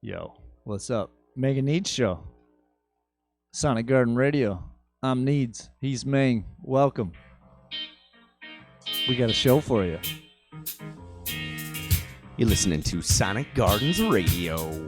Yo, what's up? Neads Show. Sonic Garden Radio. I'm Neads. He's mAng. Welcome. We got a show for you. You're listening to Sonic Gardens Radio.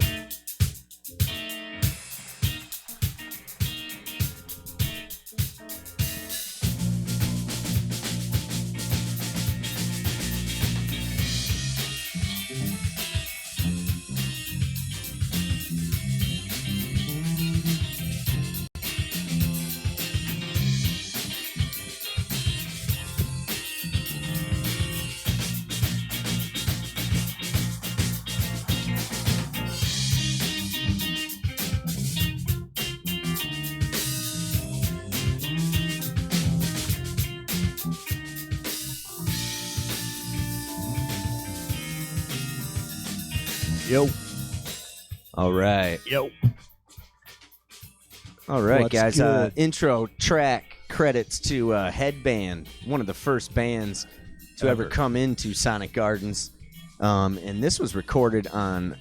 Yo. All right. Yo. All right, What's guys. good? Intro track credits to Headband, one of the first bands to ever come into Sonic Gardens. And this was recorded on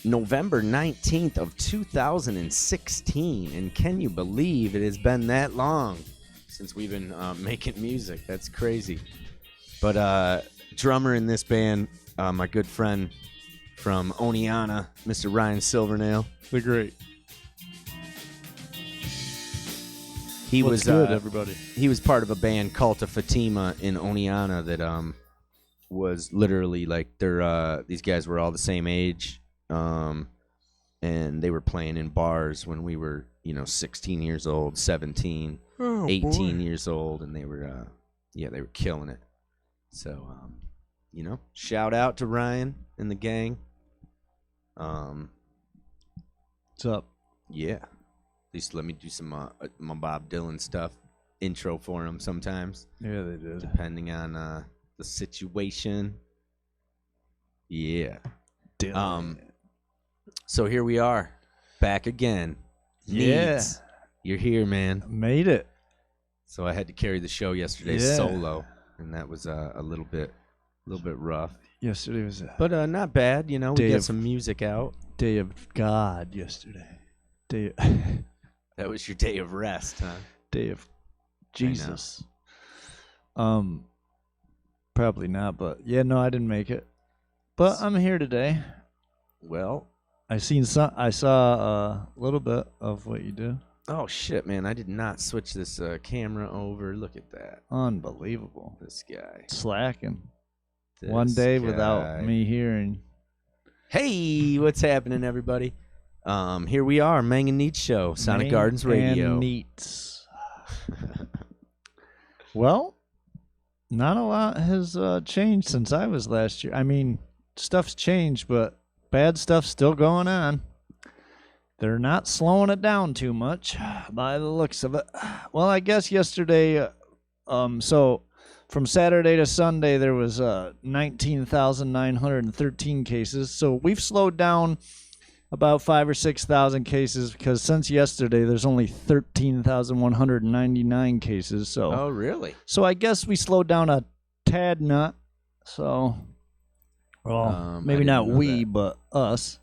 November 19th of 2016. And can you believe it has been that long since we've been making music? That's crazy. But drummer in this band, my good friend from Oneonta, Mr. Ryan Silvernail. The great. He What's was good, everybody? He was part of a band, Cult of Fatima, in Oneonta that was literally like these guys were all the same age, and they were playing in bars when we were 16 years old, 17, 18 years old, and they were they were killing it. So shout out to Ryan and the gang. What's up? Yeah. At least let me do some my Bob Dylan stuff, intro for him sometimes. Yeah, they did. Depending on the situation. Yeah. Dylan. So here we are, back again. Yeah. Neads, you're here, man. Made it. So I had to carry the show yesterday solo, and that was a little bit rough. Yesterday was a But not bad, we got some music out. day of God yesterday. That was your day of rest, huh? Day of Jesus. Probably not, but I didn't make it. But I'm here today. Well, I saw a little bit of what you do. oh shit, man! I did not switch this camera over. Look at that. Unbelievable. This guy. Slacking. This One day guy. without me hearing. Hey, what's happening, everybody? Here we are, mAng and Neads Show, Sonic mAng Gardens Radio. And Neats. Well, not a lot has changed since I was last year. I mean, stuff's changed, but bad stuff's still going on. They're not slowing it down too much by the looks of it. Well, I guess yesterday, so from Saturday to Sunday, there was 19,913 cases. So we've slowed down about 5,000 or 6,000 cases because since yesterday, there's only 13,199 cases. So, Oh, really? so I guess we slowed down a tad nut. So, well, I maybe didn't not know we, that. but us.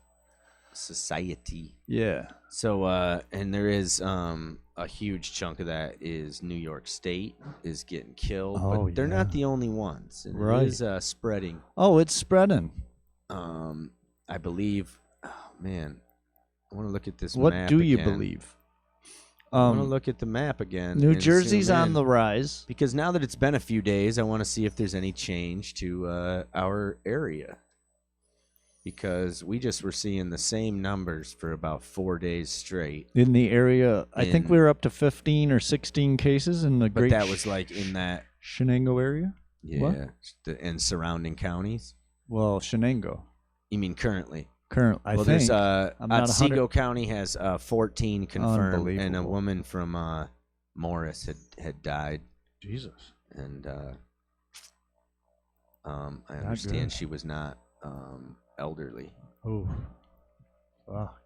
Society. Yeah. So, and there is a huge chunk of that is New York State is getting killed, Oh, but they're yeah. not the only ones. And Right. It is spreading. Oh, it's spreading. I believe. Oh man, I want to look at this. What map do you again. believe? I want to look at the map again. New and Jersey's zoom on in. the rise. Because now that it's been a few days, I want to see if there's any change to our area. Because we just were seeing the same numbers for about 4 days straight. In the area, I think In- we were up to 15 or 16 cases in the But great that was like in that, Shenango area. yeah, and surrounding counties. Well, Shenango. You mean currently? I Well, think. there's I'm not Otsego County has 14 confirmed, and a Unbelievable. woman from Morris had died. Jesus. And I good. understand she was not elderly. Oh. Fuck.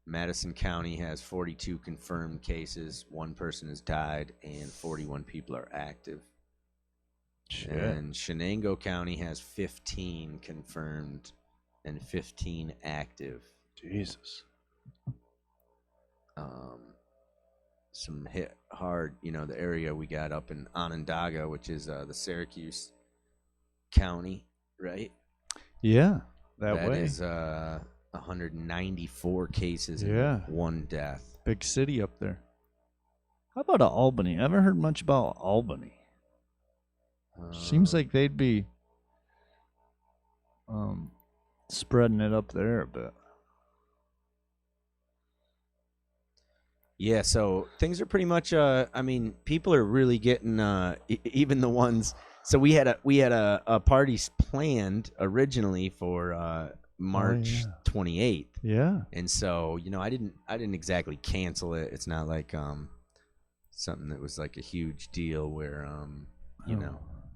Madison County has 42 confirmed cases. 1 person has died, and 41 people are active. Shit. And Shenango County has 15 confirmed and 15 active. Jesus. Some hit hard, the area we got up in Onondaga, which is the Syracuse County, right? Yeah, that That way. is 194 cases Yeah. and 1 death. Big city up there. How about Albany? I haven't heard much about Albany. Seems like they'd be spreading it up there a bit. Yeah, so things are pretty much. People are really getting even the ones. So we had a party planned originally for March 28th. Yeah. And so I didn't exactly cancel it. It's not like something that was like a huge deal where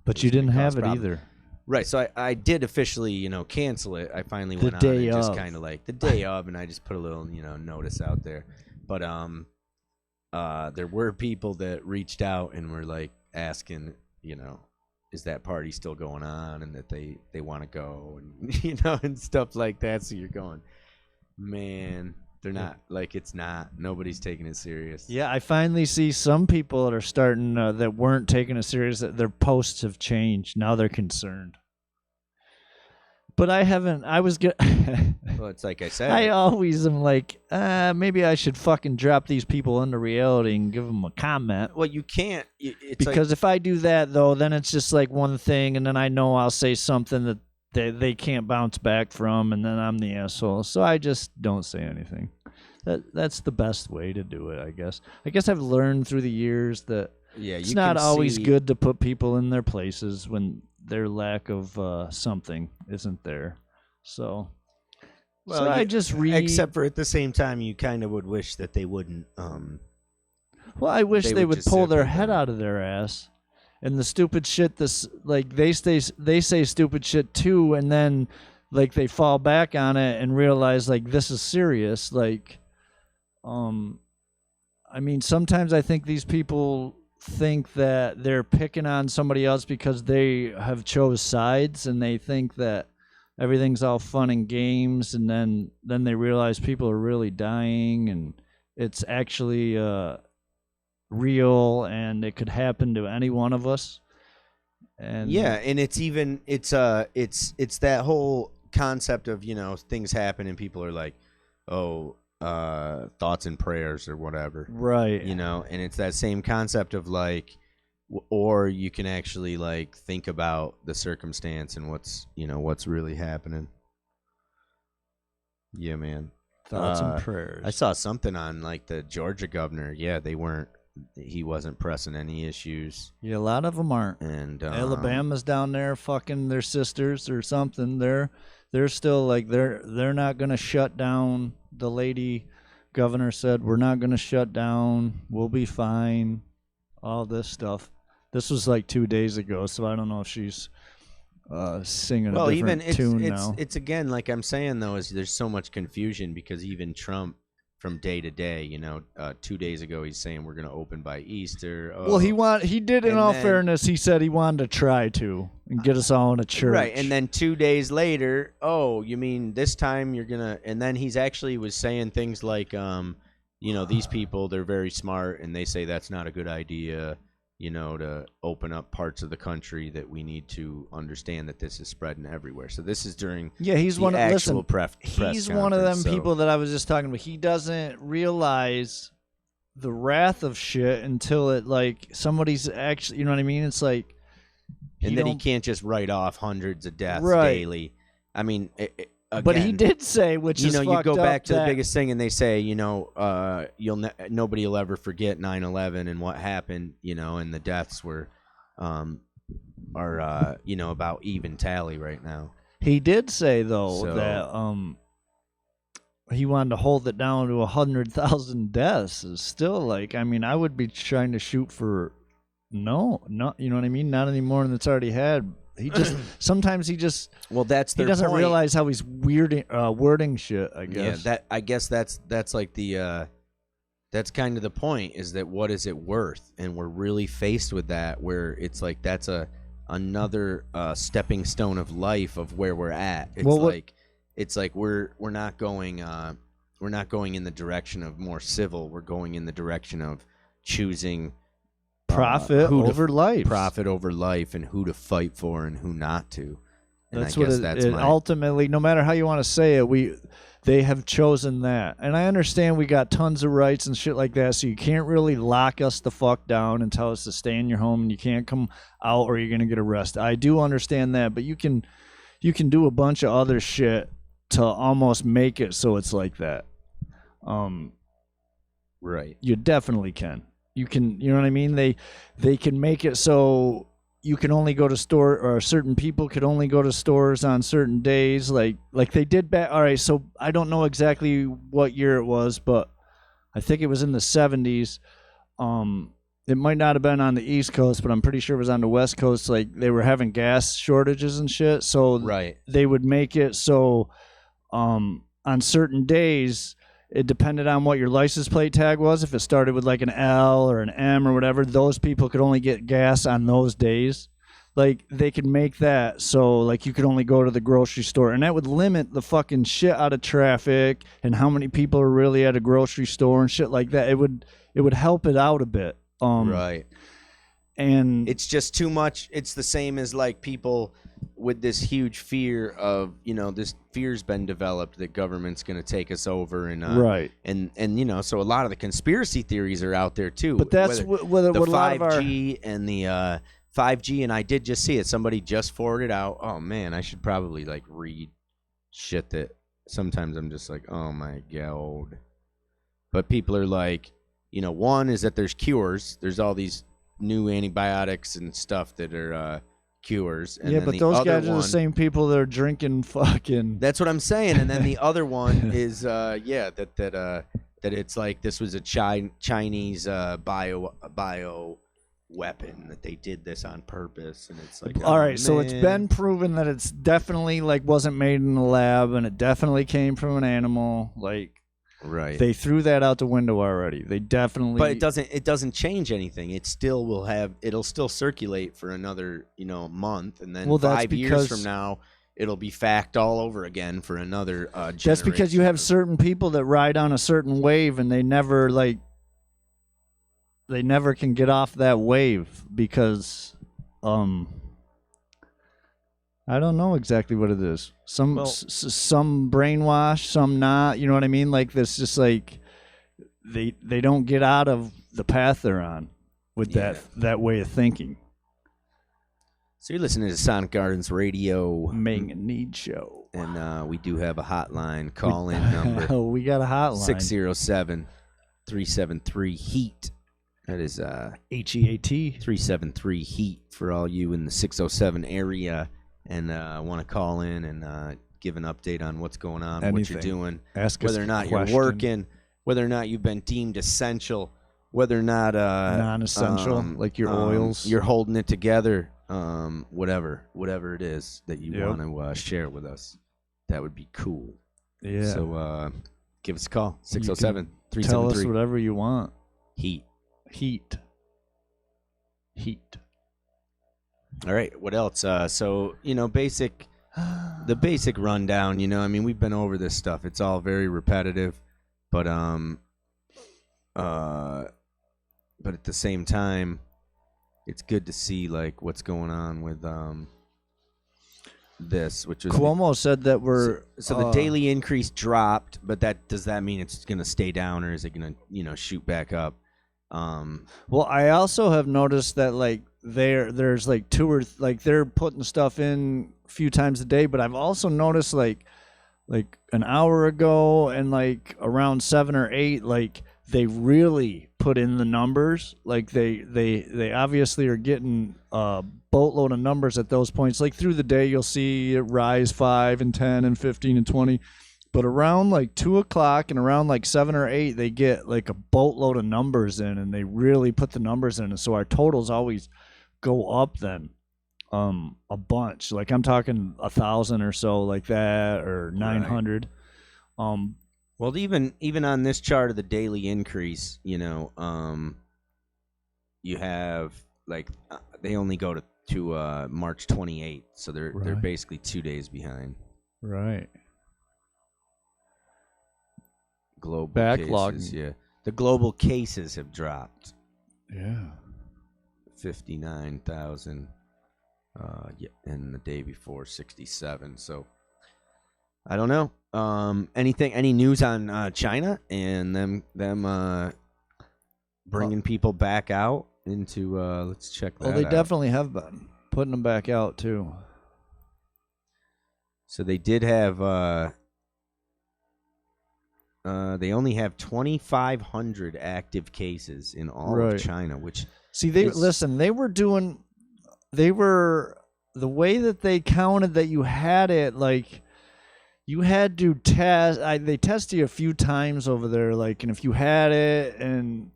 But you didn't have it either. Right, so I did officially, cancel it. I finally The went on day and just of. kind of like the day of, and I just put a little, notice out there. But there were people that reached out and were like asking, is that party still going on, and that they want to go, and and stuff like that. So you're going, man, they're not, like, it's not. Nobody's taking it serious. Yeah, I finally see some people that are starting that weren't taking it serious. That their posts have changed. Now they're concerned. But I haven't. I was good. Well, it's like I said. I always am like, maybe I should fucking drop these people into reality and give them a comment. Well, you can't. It's because if I do that, though, then it's just like one thing, and then I know I'll say something that they can't bounce back from, and then I'm the asshole. So I just don't say anything. That's the best way to do it, I guess. I guess I've learned through the years that it's not always good to put people in their places when their lack of something isn't there. So, well, I just read. Except for at the same time, you kind of would wish that they wouldn't. Well, I wish they would just pull sit their with head them. out of their ass. And the stupid shit, they say stupid shit too, and then like they fall back on it and realize like this is serious. Like, I mean, sometimes I think these people think that they're picking on somebody else because they have chose sides, and they think that everything's all fun and games, and then they realize people are really dying, and it's actually real, and it could happen to any one of us. And yeah, and it's that whole concept of things happen and people are like, oh, thoughts and prayers or whatever, right? And it's that same concept of like, or you can actually like think about the circumstance and what's really happening. Yeah, man. Thoughts and prayers. I saw something on like the Georgia governor. Yeah, he wasn't pressing any issues. Yeah, a lot of them aren't. And Alabama's down there fucking their sisters or something. They're still like they're not gonna shut down. The lady governor said we're not gonna shut down. We'll be fine. All this stuff. This was like 2 days ago, so I don't know if she's singing a different tune now. It's again, like I'm saying though, is there's so much confusion because even Trump, from day to day, 2 days ago he's saying we're going to open by Easter. Well, he did, in all fairness, he said he wanted to try to and get us all in a church. Right, and then 2 days later, oh, you mean this time you're going to, and then he's actually was saying things like, these people, they're very smart and they say that's not a good idea, to open up parts of the country that we need to understand that this is spreading everywhere. So this is during he's one of actual press he's one of them people that I was just talking about. He doesn't realize the wrath of shit until it like somebody's actually, you know what I mean? It's like, and then he can't just write off hundreds of deaths right. daily. I mean, again, but he did say, which is you go back to the biggest thing, and they say, nobody will ever forget 9/11 and what happened, and the deaths are about even tally right now. He did say though that he wanted to hold it down to 100,000 deaths. Is still like, I mean, I would be trying to shoot for not, you know what I mean? Not any more than it's already had. He just sometimes he just that's he doesn't realize how he's wording shit. I guess. Yeah, that's like the that's kind of the point, is that what is it worth? And we're really faced with that, where it's like that's another stepping stone of life of where we're at. It's it's like we're not going in the direction of more civil. We're going in the direction of choosing Profit over life. Profit over life, and who to fight for and who not to. And That's I what guess it ultimately, no matter how you want to say it, they have chosen that. And I understand we got tons of rights and shit like that, so you can't really lock us the fuck down and tell us to stay in your home and you can't come out or you're going to get arrested. I do understand that, but you can do a bunch of other shit to almost make it so it's like that. Right. You definitely can. You can, you know what I mean? They can make it so you can only go to store, or certain people could only go to stores on certain days, like they did back. All right, so I don't know exactly what year it was, but I think it was in the 70s. It might not have been on the East Coast, but I'm pretty sure it was on the West Coast. Like they were having gas shortages and shit, so they would make it so on certain days, it depended on what your license plate tag was. If it started with like an L or an M or whatever, those people could only get gas on those days. Like they could make that so like you could only go to the grocery store, and that would limit the fucking shit out of traffic and how many people are really at a grocery store and shit like that. It would help it out a bit. Right. And it's just too much. It's the same as like people with this huge fear of, this fear's been developed that government's going to take us over, and right. And so a lot of the conspiracy theories are out there too. But that's whether the what 5G and the 5G, and I did just see it. Somebody just forwarded out. Oh man, I should probably like read shit that sometimes I'm just like, oh my god. But people are like, one is that there's cures. There's all these new antibiotics and stuff that are cures. And yeah, then but those guys are the same people that are drinking fucking. That's what I'm saying. And then the other one is that it's like this was a Chinese bio weapon, that they did this on purpose, and it's like, all right, so it's been proven that it's definitely like wasn't made in a lab, and it definitely came from an animal. Like, right, they threw that out the window already. They definitely. But it doesn't change anything. It still will it'll still circulate for another month, and then 5 years from now it'll be fact all over again for another generation. That's because you have certain people that ride on a certain wave, and they never can get off that wave because I don't know exactly what it is. Some brainwash, some not. You know what I mean? Like this, just like they don't get out of the path they're on with that way of thinking. So you're listening to Sonic Gardens Radio, mAng and Neads Show, and we do have a hotline call-in number. Oh, we got a hotline. 607-373-HEAT. That is HEAT 373 HEAT for all you in the 607 area, and want to call in and give an update on what's going on, what you're doing, ask whether or not you're working, whether or not you've been deemed essential, whether or not non-essential, like your oils, you're holding it together, whatever it is that you want to share with us, that would be cool. Yeah. So give us a call, 607-373. Tell us whatever you want. Heat. All right, what else? So, the basic rundown, I mean, we've been over this stuff. It's all very repetitive, but at the same time, it's good to see like what's going on with this, which was Cuomo said that so the daily increase dropped, but does that mean it's going to stay down, or is it going to, shoot back up? Well, I also have noticed that like there's like they're putting stuff in a few times a day, but I've also noticed like an hour ago and like around 7 or 8, like they really put in the numbers. Like they obviously are getting a boatload of numbers at those points. Like through the day, you'll see it rise 5 and 10 and 15 and 20. But around like 2 o'clock and around like 7 or 8, they get like a boatload of numbers in, and they really put the numbers in. And so our totals always go up then a bunch. Like I'm talking 1,000 or so like that, or 900. Right. Well, even on this chart of the daily increase, you have like they only go to March 28th, so they're basically 2 days behind. Right. global Backlog. cases. Yeah, the global cases have dropped. Yeah. 59,000. Yeah, and the day before 67. So I don't know. Any news on China and them bringing people back out into? Let's check that. Well, they out. definitely have been putting them back out too. So they did have. They only have 2,500 active cases in all of China, which see they listen. They were the way that they counted that you had it like. You had to test. They tested you a few times over there, like, and if you had it, and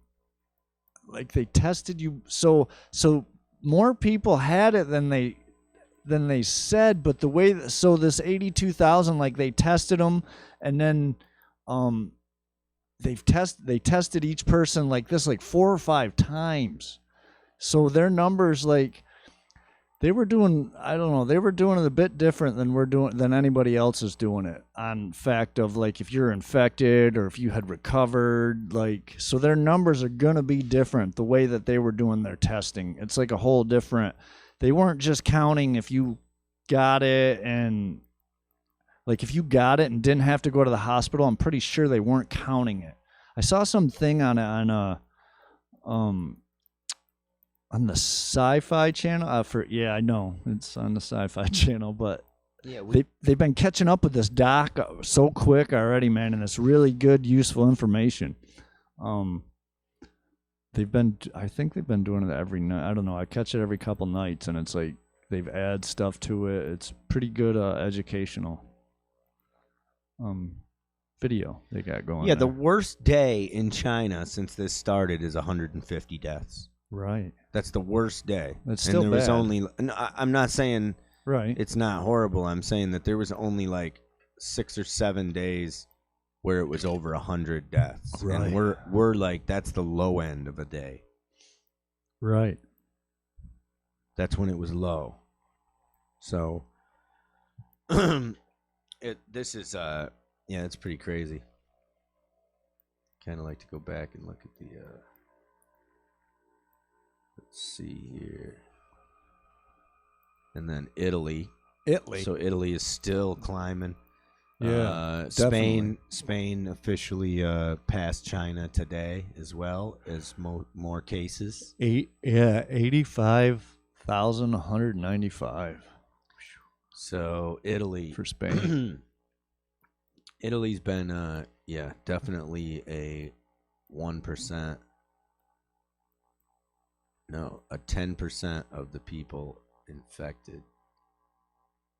like they tested you, so more people had it than they said. But the way so this 82,000, like they tested them, and then they tested each person like this, like 4 or 5 times. So their numbers like. They were doing, I don't know, they were doing it a bit different than anybody else is doing it on fact of like if you're infected or if you had recovered, like, so their numbers are going to be different the way that they were doing their testing. It's like a whole different, they weren't just counting if you got it and like if you got it and didn't have to go to the hospital, I'm pretty sure they weren't counting it. I saw something on the Sci-Fi channel. I know it's on the Sci-Fi channel, but yeah, they've been catching up with this doc so quick already, man, and it's really good, useful information. I think they've been doing it every night. I don't know. I catch it every couple nights, and it's like they've added stuff to it. It's pretty good, educational video they got going. Yeah, there. The worst day in China since this started is 150 deaths. Right. That's the worst day. That's still and there bad. Was only. I'm not saying it's not horrible. I'm saying that there was only like 6 or 7 days where it was over 100 deaths. Right. And we're like that's the low end of a day. Right. That's when it was low. So this is it's pretty crazy. Kind of like to go back and look at the let's see here. And then Italy. So Italy is still climbing. Yeah. Spain officially passed China today as well as more cases. 85,195. So Italy for Spain. Italy's been definitely a 1%. No, a 10% of the people infected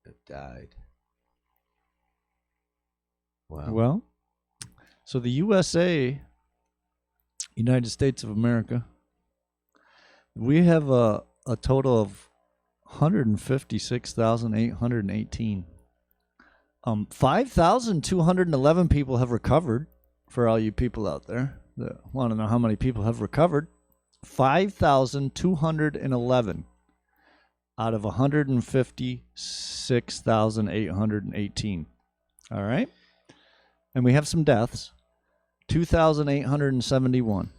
have died. Wow. Well, so the USA, United States of America, we have a total of 156,818. 5,211 people have recovered. For all you people out there that want to know how many people have recovered, 5,211 out of 156,818. All right. And we have some deaths, 2,871.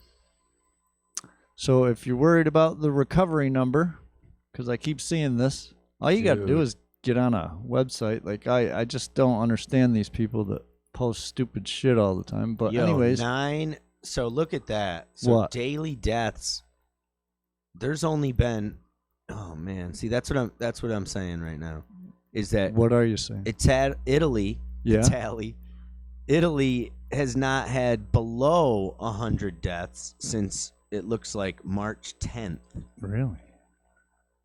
So if you're worried about the recovery number, because I keep seeing this, all you got to do is get on a website. Like I just don't understand these people that post stupid shit all the time. But anyways, 9. So look at that. So what? Daily deaths. There's only been. Oh man, see that's what I'm saying right now. Is that what are you saying? It's at Italy. Yeah. Italy has not had below 100 deaths since it looks like March 10th. Really?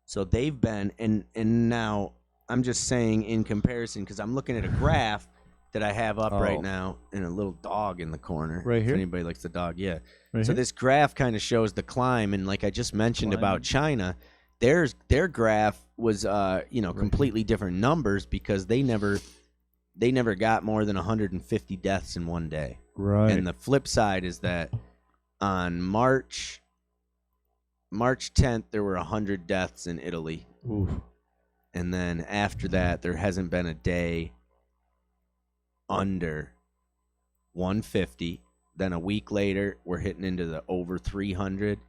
So they've been and now I'm just saying in comparison because I'm looking at a graph that I have up right now and a little dog in the corner. Right here? If anybody likes the dog, yeah. Right so here? this graph kind of shows the climb, and like I just mentioned about China, their graph was completely different numbers because they never got more than 150 deaths in one day. Right. And the flip side is that on March 10th there were 100 deaths in Italy. Oof. And then after that there hasn't been a day under 150. Then a week later, we're hitting into the over 300.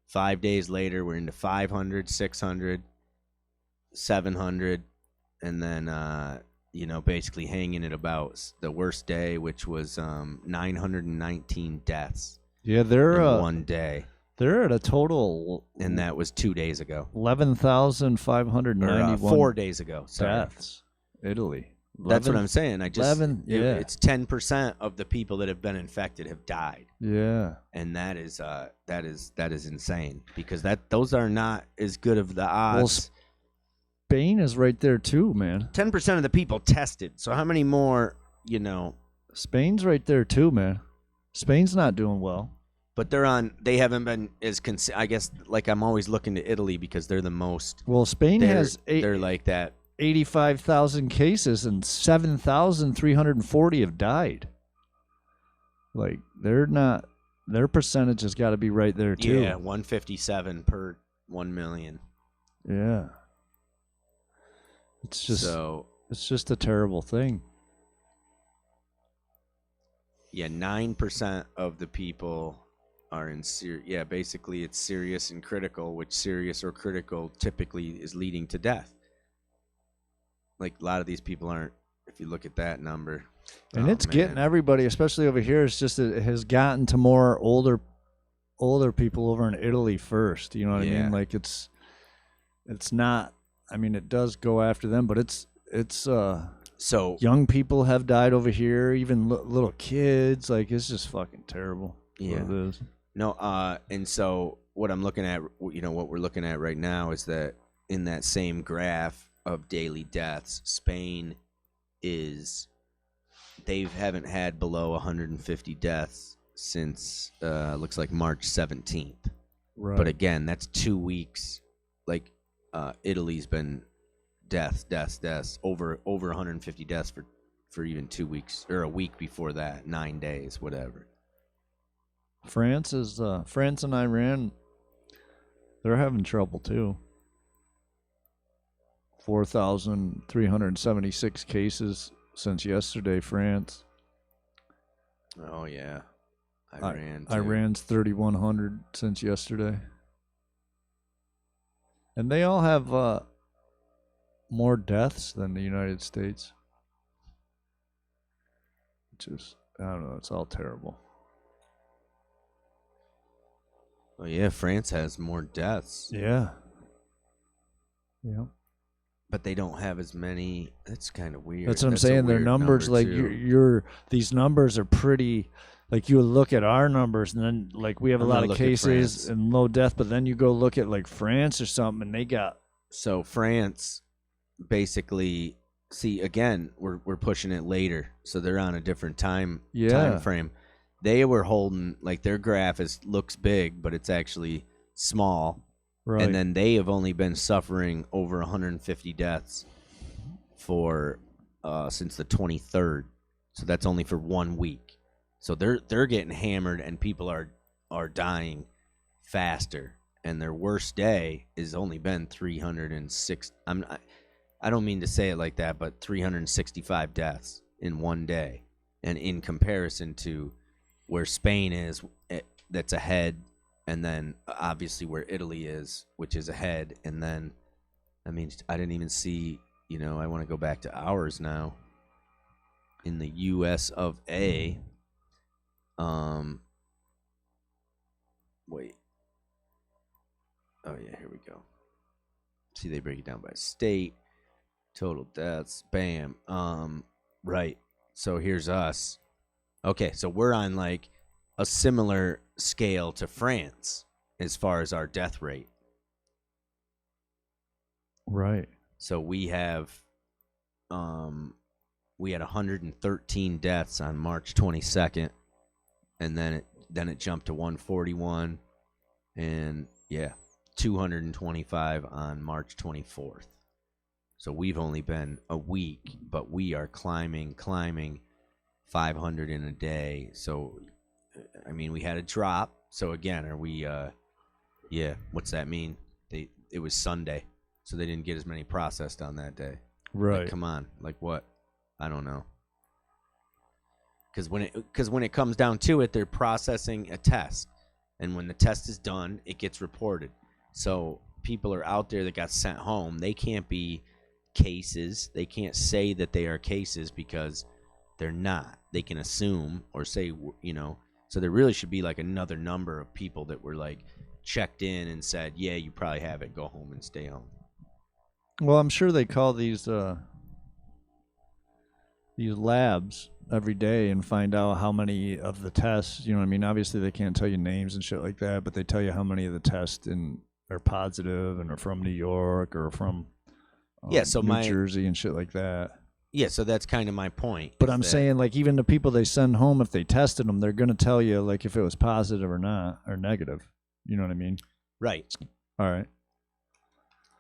5 days later, we're into 500, 600, 700, and then basically hanging at about the worst day, which was 919 deaths. Yeah, they're in one day. They're at a total, and that was 2 days ago. 11,591 4 days ago. Sorry. Deaths. Italy. That's what I'm saying. Yeah. It's 10% of the people that have been infected have died. Yeah. And that is insane, because those are not as good of the odds. Well, Spain is right there too, man. 10% of the people tested. So how many more, Spain's right there too, man. Spain's not doing well. But they haven't been as I guess, like, I'm always looking to Italy because they're the most. Well, Spain they're like that. 85,000 cases and 7,340 have died. Like, they're not, their percentage has got to be right there too. Yeah, 157 per 1 million. Yeah. It's just a terrible thing. Yeah, 9% of the people are in basically it's serious and critical, which serious or critical typically is leading to death. Like, a lot of these people aren't, if you look at that number. And it's getting everybody, especially over here. It's just, it has gotten to more older people over in Italy first. You know what I mean? Like, it's not, I mean, it does go after them, but it's so young people have died over here, even little kids. Like, it's just fucking terrible. Yeah. What it is. No, and so what I'm looking at, what we're looking at right now is that in that same graph of daily deaths, Spain they haven't had below 150 deaths since looks like March 17th. Right. But again, that's 2 weeks. Like, Italy's been deaths over 150 deaths for even 2 weeks, or a week before that, 9 days, whatever. France and Iran, they're having trouble too. 4,376 cases since yesterday, France. Oh yeah, Iran. Iran's 3,100 since yesterday, and they all have more deaths than the United States. Which is, I don't know, it's all terrible. Oh yeah, France has more deaths. Yeah. Yeah. But they don't have as many. That's kind of weird. That's what I'm saying. Their numbers, like, these numbers are pretty. Like, you look at our numbers, and then, like, we have a lot of cases and low death, but then you go look at, like, France or something, and they got. So France, basically, see, again, we're pushing it later, so they're on a different time frame. They were holding, like, their graph looks big, but it's actually small. Right. And then they have only been suffering over 150 deaths for since the 23rd. So that's only for 1 week. So they're getting hammered, and people are dying faster. And their worst day has only been 306. I don't mean to say it like that, but 365 deaths in 1 day. And in comparison to where Spain is, that's ahead. And then, obviously, where Italy is, which is ahead. And then, I mean, I didn't even see, I want to go back to ours now. In the U.S. of A. Wait. Oh, yeah, here we go. See, they break it down by state. Total deaths. Bam. Right. So, here's us. Okay, so we're on, like, a similar scale to France as far as our death rate. Right. So we had 113 deaths on March 22nd, and then it jumped to 141, and 225 on March 24th. So we've only been a week, but we are climbing 500 in a day. So, I mean, we had a drop. So again, are we? What's that mean? It was Sunday, so they didn't get as many processed on that day. Right. Like, come on, like what? I don't know. because when it comes down to it, they're processing a test, and when the test is done, it gets reported. So people are out there that got sent home. They can't be cases. They can't say that they are cases because they're not. They can assume or say, so there really should be like another number of people that were like checked in and said, yeah, you probably have it, go home and stay home. Well, I'm sure they call these labs every day and find out how many of the tests, you know what I mean? Obviously they can't tell you names and shit like that, but they tell you how many of the tests are positive and are from New York or from New Jersey and shit like that. Yeah, so that's kind of my point. But I'm saying, like, even the people they send home, if they tested them, they're going to tell you, like, if it was positive or not, or negative. You know what I mean? Right. All right.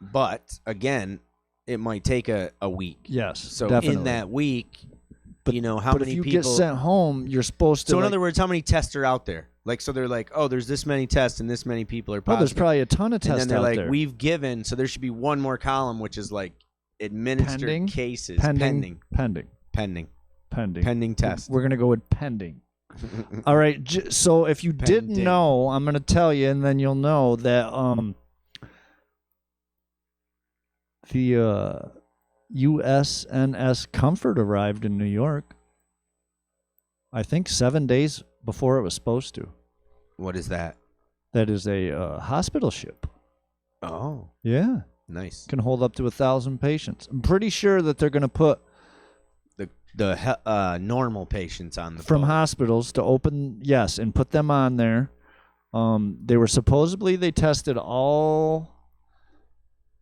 But, again, it might take a week. Yes, so definitely. In that week, how many people... But if you get sent home, you're supposed to... So, in other words, how many tests are out there? Like, so they're like, oh, there's this many tests and this many people are positive. Oh, there's probably a ton of tests out there. And then they're like, we've given... So there should be one more column, which is like administered cases. Pending test. We're going to go with pending. All right. So if you didn't know, I'm going to tell you, and then you'll know that the USNS Comfort arrived in New York, I think 7 days before it was supposed to. What is that? That is a hospital ship. Oh. Yeah. Nice. Can hold up to 1,000 patients. I'm pretty sure that they're going to put the normal patients on the from boat. Hospitals to open, yes, and put them on there. They were they tested all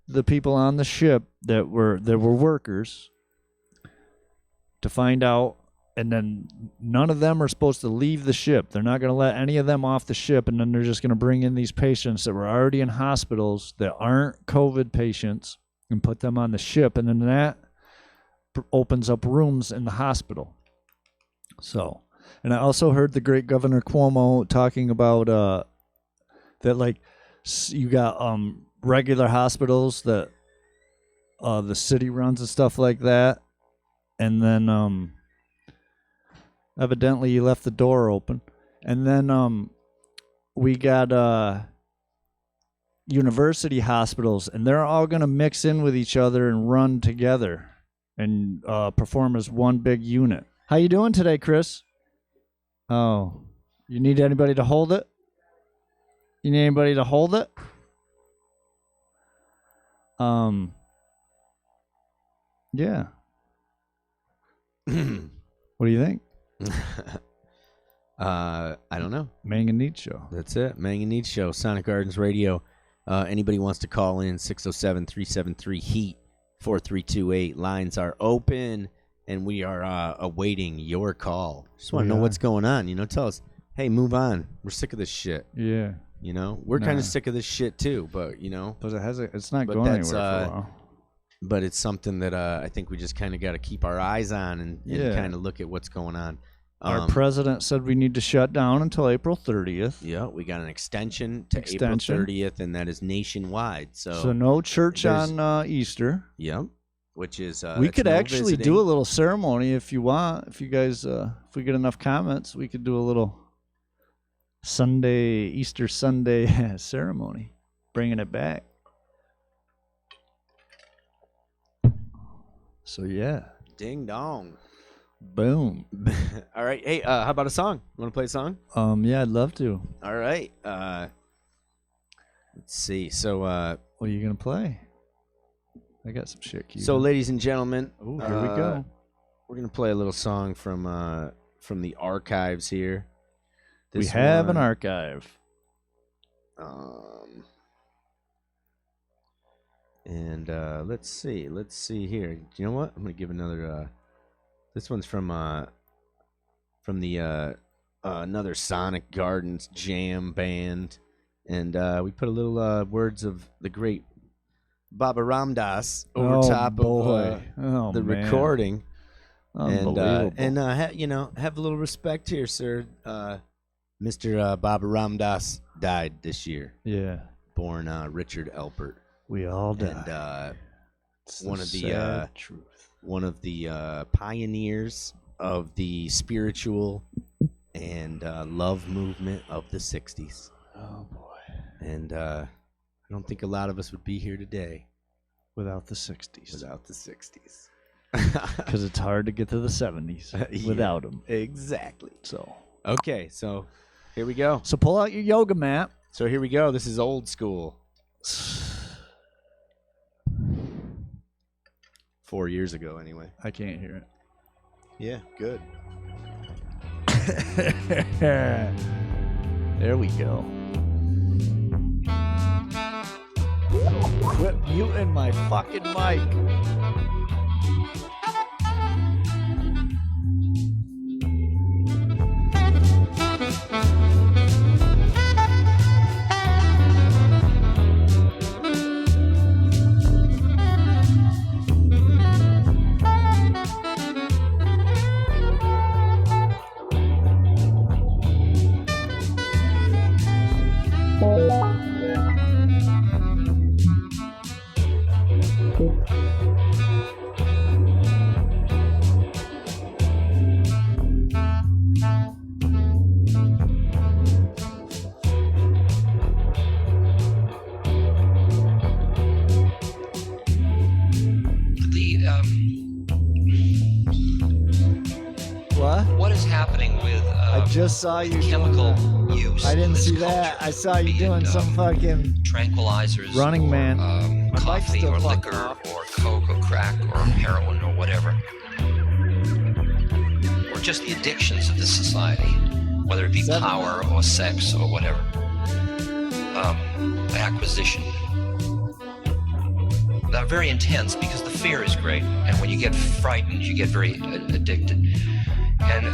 the people on the ship that were workers to find out, and then none of them are supposed to leave the ship. They're not going to let any of them off the ship, and then they're just going to bring in these patients that were already in hospitals that aren't COVID patients and put them on the ship, and then that opens up rooms in the hospital. So, and I also heard the great Governor Cuomo talking about that, like, you got regular hospitals that the city runs and stuff like that, and then evidently you left the door open, and then we got university hospitals, and they're all going to mix in with each other and run together and perform as one big unit. How you doing today, Chris? Oh, you need anybody to hold it? You need anybody to hold it? Yeah. What do you think? I don't know. mAng and Neads Show. That's it. mAng and Neads Show. Sonic Gardens Radio. Anybody wants to call in, 607-373-HEAT, 4328. Lines are open, and we are awaiting your call. Just want to know what's going on. Tell us, hey, move on. We're sick of this shit. Yeah. We're kind of sick of this shit too, but But it's not going anywhere for a while. But it's something that I think we just kind of got to keep our eyes on and kind of look at what's going on. Our president said we need to shut down until April 30th. Yeah, we got an extension to April 30th, and that is nationwide. So no church on Easter. Yep. Which is we could actually do a little ceremony if you want. If you guys, if we get enough comments, we could do a little Easter Sunday ceremony, bringing it back. So yeah, ding dong, boom. All right, hey, how about a song? You want to play a song? Yeah, I'd love to. All right, let's see. So, what are you gonna play? I got some shit. So, ladies and gentlemen, here we go. We're gonna play a little song from the archives here. We have an archive. And let's see here. You know what? I'm gonna give another. This one's from the another Sonic Gardens jam band, and we put a little words of the great Baba Ramdas over top of the recording. Unbelievable. And have a little respect here, sir. Mr. Baba Ramdas died this year. Yeah, born Richard Alpert. We all died. And one of the pioneers of the spiritual and love movement of the 60s. Oh, boy. And I don't think a lot of us would be here today Without the 60s. without the 60s. Because it's hard to get to the 70s without them. Exactly. So Okay, so here we go. So pull out your yoga mat. So here we go. This is old school. 4 years ago, anyway. I can't hear Yeah, good. it. There we go. Quit muting my fucking mic. What is happening with I just saw you chemical use? I in didn't this see that. culture, I saw you be doing it, some fucking tranquilizers, Running or, Man. mic's coffee still or fucking liquor off. or coke or crack or heroin or whatever, or just the addictions of this society, whether it be 7 power or sex or whatever, acquisition. They're very intense because the fear is great, and when you get frightened, you get very addicted. And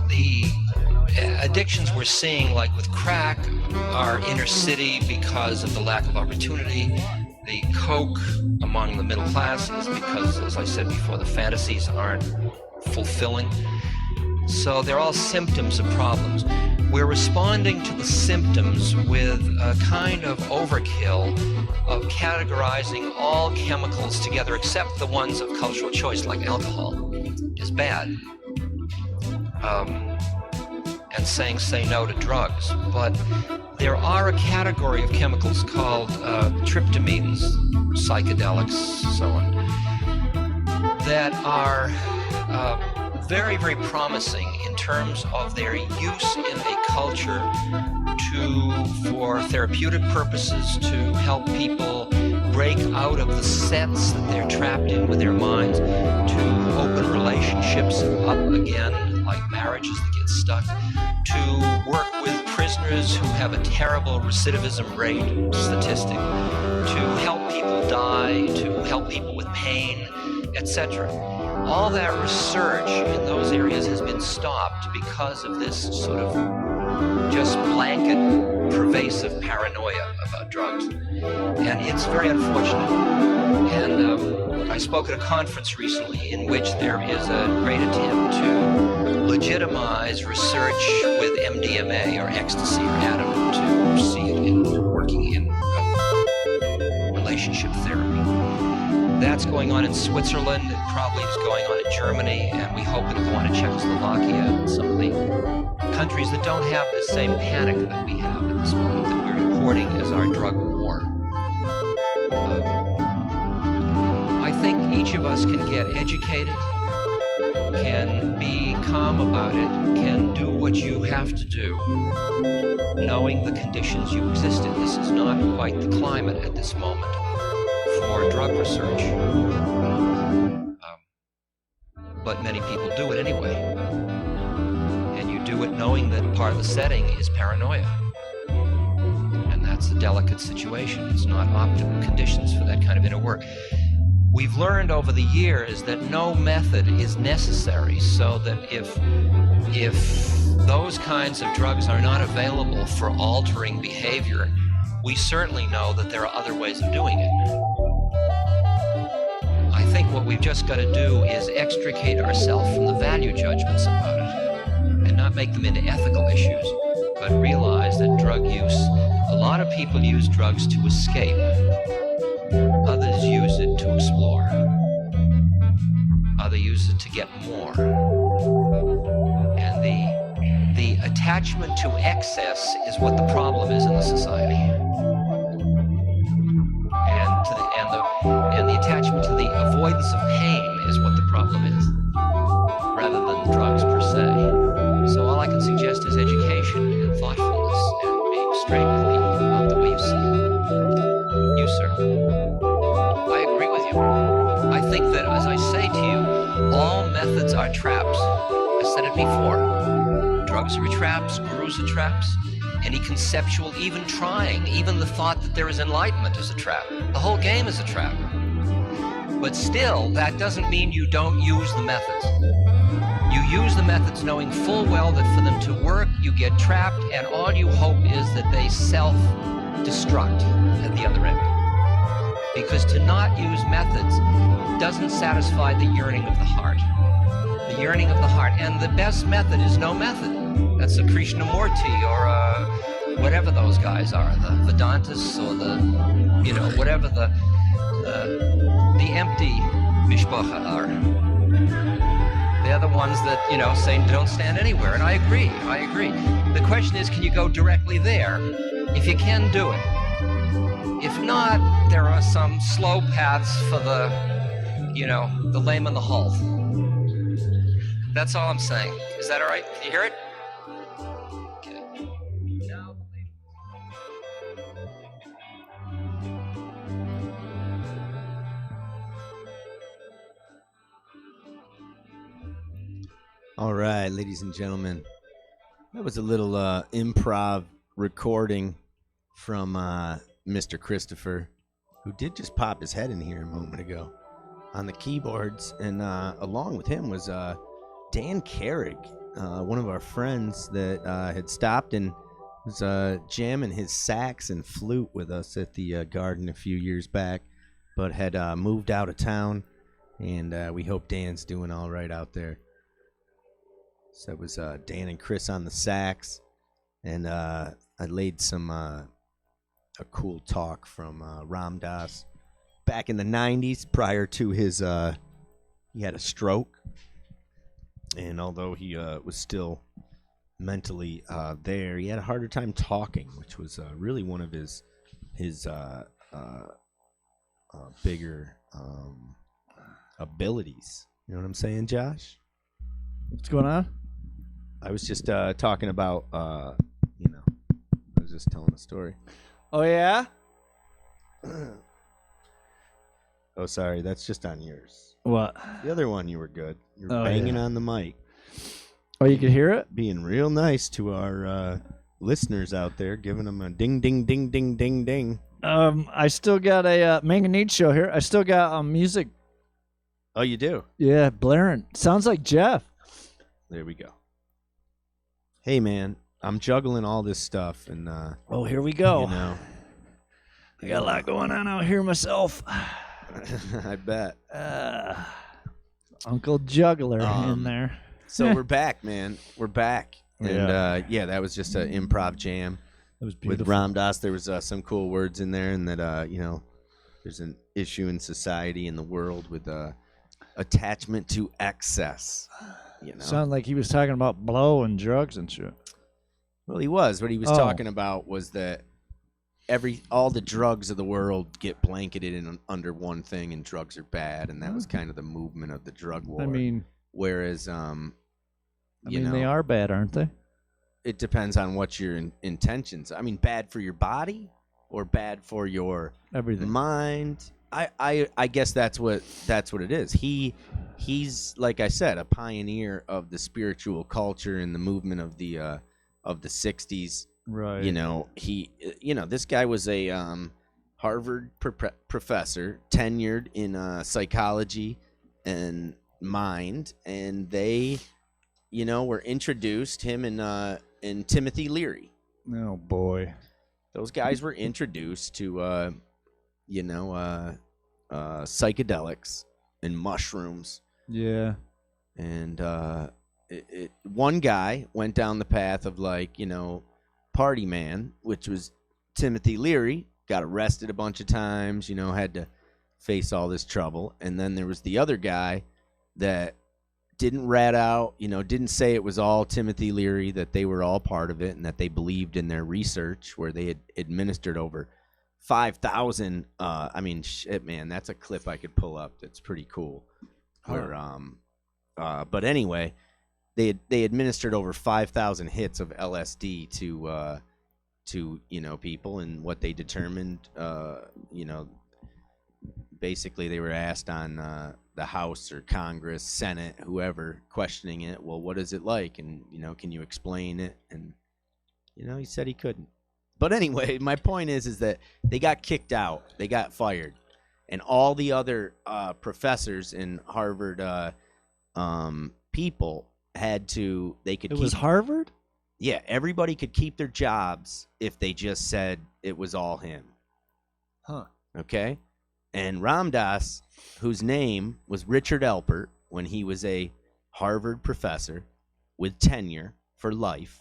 the addictions we're seeing, like with crack, are inner city because of the lack of opportunity. The coke among the middle classes because, as I said before, the fantasies aren't fulfilling. So they're all symptoms of problems. We're responding to the symptoms with a kind of overkill of categorizing all chemicals together except the ones of cultural choice, like alcohol, is bad. And saying say no to drugs. But there are a category of chemicals called tryptamines, psychedelics, so on, that are very, very promising in terms of their use in a culture for therapeutic purposes, to help people break out of the sets that they're trapped in with their minds, to open relationships up again, like marriages that get stuck, to work with prisoners who have a terrible recidivism rate statistic, to help people die, to help people with pain, etc. All that research in those areas has been stopped because of this sort of just blanket, pervasive paranoia about drugs. And it's very unfortunate. And I spoke at a conference recently in which there is a great attempt to legitimize research with MDMA or ecstasy or Adam, to see it in working in relationship therapy. That's going on in Switzerland. It probably is going on in Germany, and we hope it'll go on in Czechoslovakia and some of the countries that don't have the same panic that we have at this moment, that we're importing as our drug war. I think each of us can get educated, can be calm about it, can do what you have to do, knowing the conditions you exist in. This is not quite the climate at this moment for drug research. But many people do it anyway. And you do it knowing that part of the setting is paranoia. And that's a delicate situation. It's not optimal conditions for that kind of inner work. We've learned over the years that no method is necessary, so that if those kinds of drugs are not available for altering behavior, we certainly know that there are other ways of doing it. I think what we've just got to do is extricate ourselves from the value judgments about it and not make them into ethical issues, but realize that drug use, a lot of people use drugs to escape. Others use it to explore. rather use it to get more. And the attachment to excess is what the problem is in the society. And the attachment to the avoidance of pain is what the problem is, rather than drugs per se. So all I can suggest is education and thoughtfulness and being straight with people about the way you see it. You, sir. I agree with you. I think that, as I say to you, all methods are traps. I said it before. Drugs are traps, gurus are traps. Any conceptual, even trying, even the thought that there is enlightenment is a trap. The whole game is a trap. But still, that doesn't mean you don't use the methods. You use the methods knowing full well that for them to work, you get trapped, and all you hope is that they self-destruct at the other end. Because to not use methods doesn't satisfy the yearning of the heart. The yearning of the heart. And the best method is no method. That's a Krishnamurti or whatever those guys are, the Vedantists or the, whatever the empty Mishpacha are. They're the ones that, say don't stand anywhere. And I agree. The question is, can you go directly there? If you can, do it. If not, there are some slow paths for the lame and the halt. That's all I'm saying. Is that all right? Can you hear it? Okay. Now, All right, ladies and gentlemen, that was a little improv recording from Mr. Christopher, who did just pop his head in here a moment ago on the keyboards, and along with him was Dan Carrig, one of our friends that had stopped and was jamming his sax and flute with us at the Garden a few years back, but had moved out of town, and we hope Dan's doing all right out there. So that was Dan and Chris on the sax, and I laid some a cool talk from Ram Dass back in the 90s prior to his he had a stroke, and although he was still mentally there, he had a harder time talking, which was really one of his bigger abilities. You know what I'm saying, Josh? What's going on? I was just talking about, I was just telling a story. Oh, yeah? Oh, sorry, that's just on yours. What? The other one, you were good. You were banging on the mic. Oh, you could hear it? Being real nice to our listeners out there, giving them a ding, ding, ding, ding, ding, ding. I still got a mAng and Neads Show here. I still got music. Oh, you do? Yeah, blaring. Sounds like Jeff. There we go. Hey, man, I'm juggling all this stuff, and oh, here we go. I got a lot going on out here myself. I bet. Uncle Juggler in there. So we're back, man. We're back. And that was just an improv jam. It was beautiful. With Ram Dass. There was some cool words in there, and that there's an issue in society in the world with attachment to excess. Sounded like he was talking about blow and drugs and shit. Well, he was. What he was talking about was that all the drugs of the world get blanketed in under one thing, and drugs are bad, and that was kind of the movement of the drug war. I mean, whereas, they are bad, aren't they? It depends on what your intentions. I mean, bad for your body or bad for your everything mind. I guess that's what it is. He's like I said, a pioneer of the spiritual culture and the movement of the 60s. Right. This guy was a Harvard professor, tenured in psychology and mind, and they, were introduced, him and Timothy Leary. Oh boy. Those guys were introduced to psychedelics and mushrooms. Yeah. And one guy went down the path of party man, which was Timothy Leary, got arrested a bunch of times, had to face all this trouble. And then there was the other guy that didn't rat out, didn't say it was all Timothy Leary, that they were all part of it and that they believed in their research, where they had administered over 5,000. I mean, shit, man, that's a clip I could pull up. That's pretty cool. Where, but anyway, they administered over 5,000 hits of LSD to people, and what they determined, basically they were asked on the House or Congress, Senate, whoever, questioning it. Well, what is it like? And, can you explain it? And, he said he couldn't. But anyway, my point is that they got kicked out. They got fired. And all the other professors in Harvard people had to, they could It keep. was Harvard? Yeah, everybody could keep their jobs if they just said it was all him. Huh. Okay? And Ram Dass, whose name was Richard Alpert when he was a Harvard professor with tenure for life,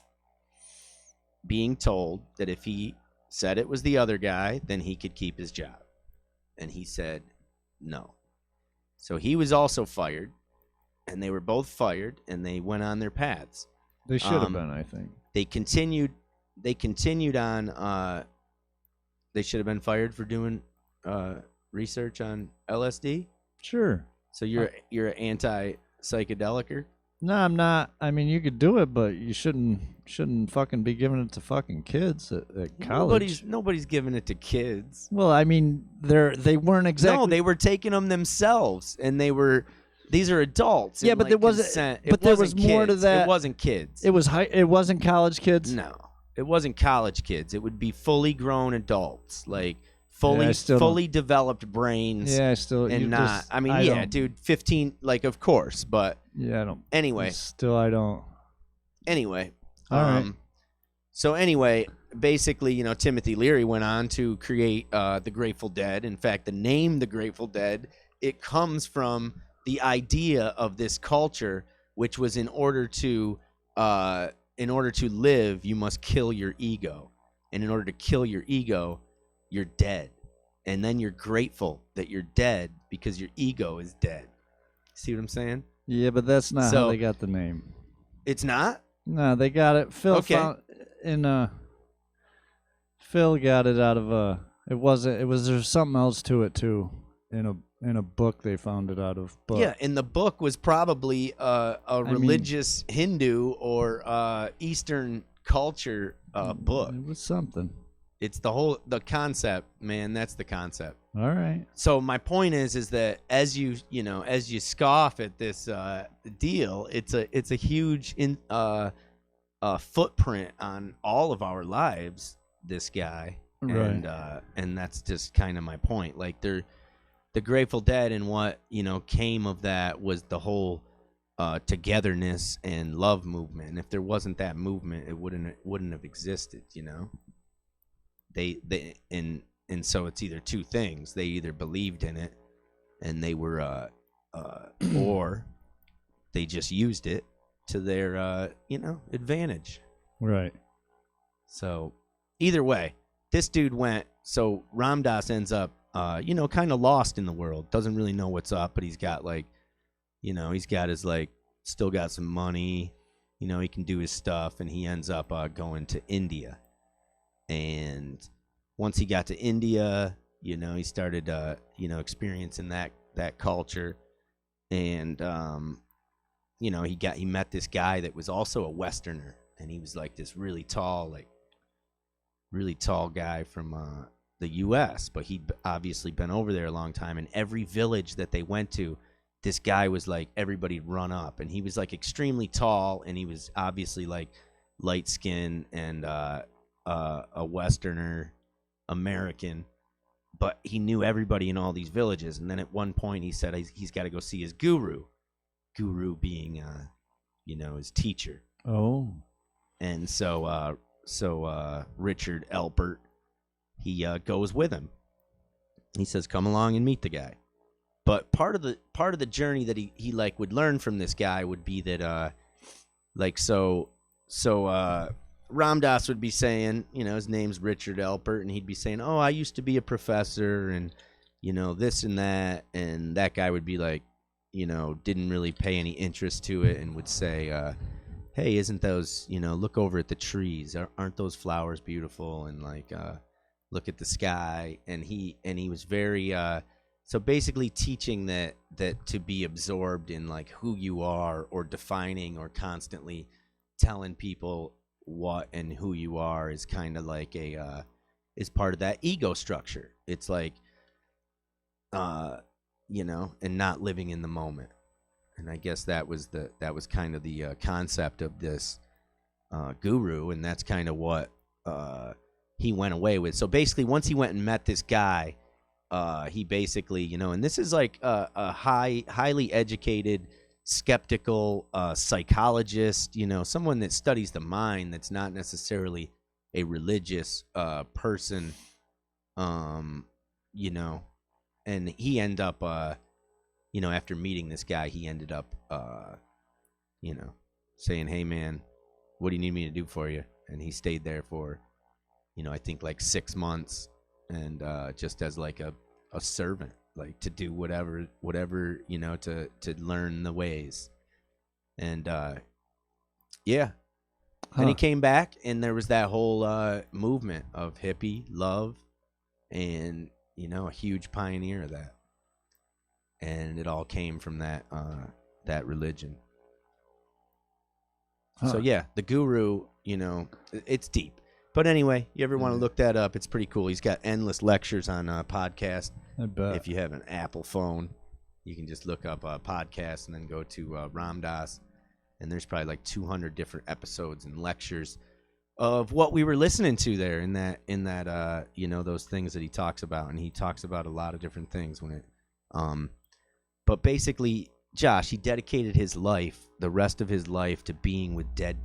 being told that if he said it was the other guy, then he could keep his job. And he said no. So he was also fired, and they were both fired, and they went on their paths. They should have been, I think. They continued on. They should have been fired for doing research on LSD. Sure. So you're an anti-psychedelicer? No, I'm not. I mean, you could do it, but you shouldn't fucking be giving it to fucking kids at college. Nobody's giving it to kids. Well, I mean, they weren't exactly. No, they were taking them themselves, and these are adults. Yeah, but there wasn't. But there was more to that. It wasn't kids. It was It wasn't college kids. No, it wasn't college kids. It would be fully grown adults, like fully developed brains. Yeah, I still. And not. Just, I mean, dude, 15. Like, of course, but yeah, I don't. Anyway, still, I don't. Anyway, all right. So anyway, basically, Timothy Leary went on to create the Grateful Dead. In fact, the name the Grateful Dead, it comes from the idea of this culture, which was in order to live, you must kill your ego, and in order to kill your ego, you're dead, and then you're grateful that you're dead because your ego is dead. See what I'm saying? Yeah, but that's not how they got the name. It's not? No, they got it. Phil Okay. Phil got it out of it wasn't. It was there's something else to it too. In a book they found it out of. But yeah, and the book was probably a religious Hindu or Eastern culture book. It was something. It's the concept, man. That's the concept. All right. So my point is that as you scoff at this deal, it's a huge footprint on all of our lives. This guy, right? And that's just kind of my point. Like the Grateful Dead, and what came of that was the whole togetherness and love movement. And if there wasn't that movement, it wouldn't have existed. And so it's either two things. They either believed in it and they were or they just used it to their advantage. Right. So either way, this dude went. So Ram Dass ends up kind of lost in the world. Doesn't really know what's up, but he's got he's got his still got some money. He can do his stuff, and he ends up going to India. And once he got to India, he started, experiencing that culture. And, he met this guy that was also a Westerner. And he was like this really tall guy from the U.S., but he'd obviously been over there a long time. And every village that they went to, this guy was like, everybody'd run up. And he was like extremely tall, and he was obviously like light skin and a Westerner American, but he knew everybody in all these villages. And then at one point he said he's got to go see his guru being his teacher. Oh. And so Richard Alpert, he goes with him. He says, come along and meet the guy. But part of the journey that he would learn from this guy would be that Ram Dass would be saying, his name's Richard Alpert, and he'd be saying, oh, I used to be a professor, and this and that. And that guy would be like, didn't really pay any interest to it and would say, hey, isn't those, look over at the trees. Aren't those flowers beautiful? And like, look at the sky. And he was very, so basically teaching that to be absorbed in like who you are, or defining or constantly telling people what and who you are is kind of like is part of that ego structure. It's like, and not living in the moment. And I guess that was kind of the concept of this guru, and that's kind of what he went away with. So basically, once he went and met this guy, he basically, and this is like a highly educated, skeptical psychologist, someone that studies the mind, that's not necessarily a religious person, and he ended up, after meeting this guy, he ended up, saying, hey, man, what do you need me to do for you? And he stayed there for, I think like 6 months, and just as like a servant, like to do whatever, to learn the ways. And yeah. And he came back, and there was that whole movement of hippie love, and a huge pioneer of that. And it all came from that religion. So yeah, the guru, it's deep. But anyway, you ever want to look that up? It's pretty cool. He's got endless lectures on a podcast. I bet. If you have an Apple phone, you can just look up a podcast and then go to Ram Dass, and there's probably like 200 different episodes and lectures of what we were listening to there in that those things that he talks about. And he talks about a lot of different things but basically, Josh, he dedicated his life, the rest of his life, to being with dead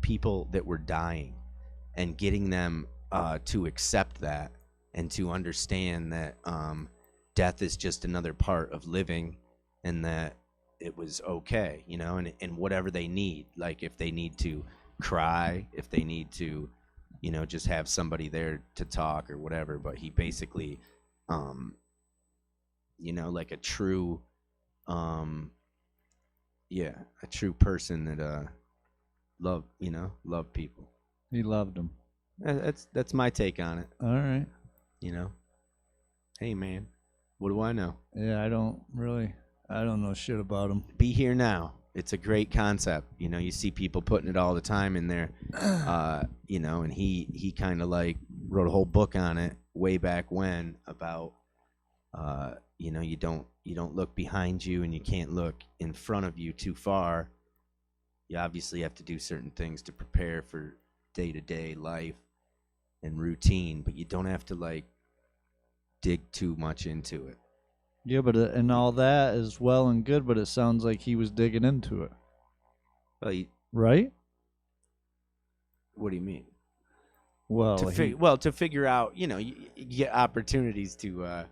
people that were dying, and getting them to accept that, and to understand that death is just another part of living, and that it was okay, and whatever they need, like if they need to cry, if they need to, just have somebody there to talk or whatever. But he basically, like a true, a true person that loved people. He loved them. That's my take on it. All right. Hey man, what do I know? Yeah, I don't know shit about him. Be here now. It's a great concept. You see people putting it all the time in there. And he kind of like wrote a whole book on it way back when about you don't look behind you, and you can't look in front of you too far. You obviously have to do certain things to prepare for day-to-day life and routine, but you don't have to like dig too much into it. Yeah, but and all that is well and good, but it sounds like he was digging into it. Well, right? What do you mean? Well, to figure out, you get opportunities to.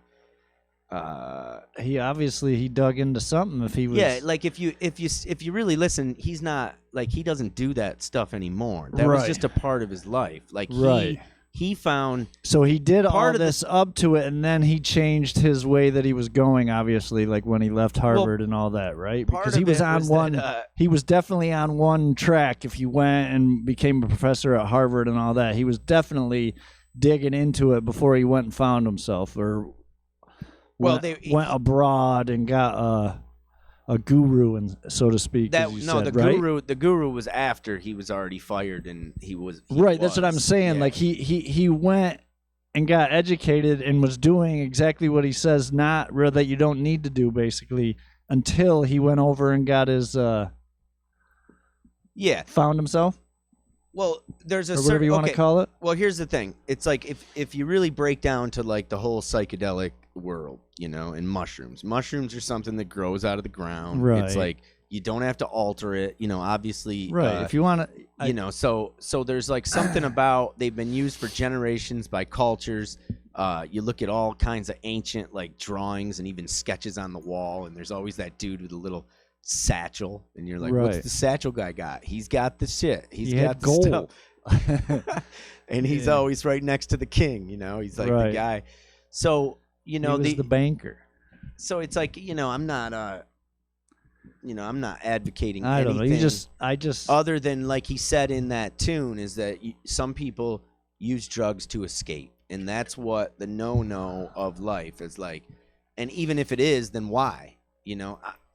He dug into something. If he was, like if you really listen, he's not like, he doesn't do that stuff anymore. That was just a part of his life. Like he found. So he did all this up to it, and then he changed his way that he was going. Obviously, like when he left Harvard and all that, right? Because he was on one. He was definitely on one track. If he went and became a professor at Harvard and all that, he was definitely digging into it before he went and found himself, or went abroad and got a guru, and so to speak. The guru was after he was already fired, and that's what I'm saying. Yeah. Like he went and got educated and was doing exactly what he says, not that you don't need to do, basically, until he went over and got his found himself. Well, there's a whatever you want to call it. Well, here's the thing. It's like if you really break down to like the whole psychedelic world, and mushrooms are something that grows out of the ground. Right. It's like you don't have to alter it, obviously. Right. If you want to, so there's like something about, they've been used for generations by cultures. You look at all kinds of ancient like drawings and even sketches on the wall, and there's always that dude with a little satchel, and you're like, what's the satchel guy got? He's got the shit. He got the gold stuff. And he's always right next to the king. He's like the guy. So he was the banker. So it's like, I'm not I'm not advocating I don't anything. know. I just other than like he said in that tune is that some people use drugs to escape, and that's what the no of life is like. And even if it is, then why?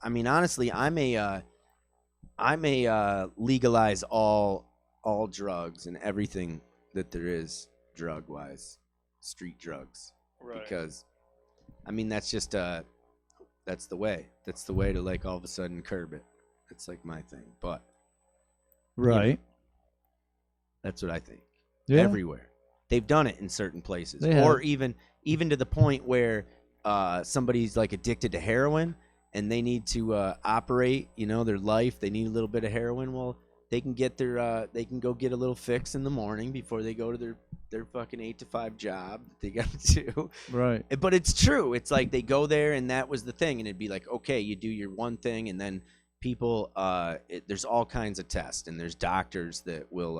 I mean, honestly, I may legalize all drugs and everything that there is drug wise, street drugs, because I mean that's just that's the way to like all of a sudden curb it. It's like my thing, but right. That's what I think. Yeah. Everywhere they've done it in certain places, They or have. even to the point where somebody's like addicted to heroin and they need to operate, their life. They need a little bit of heroin. Well, they can get they can go get a little fix in the morning before they go to their fucking 8 to 5 job that they got to do. Right. But it's true. It's like they go there and that was the thing, and it'd be like, okay, you do your one thing, and then people, there's all kinds of tests, and there's doctors that will,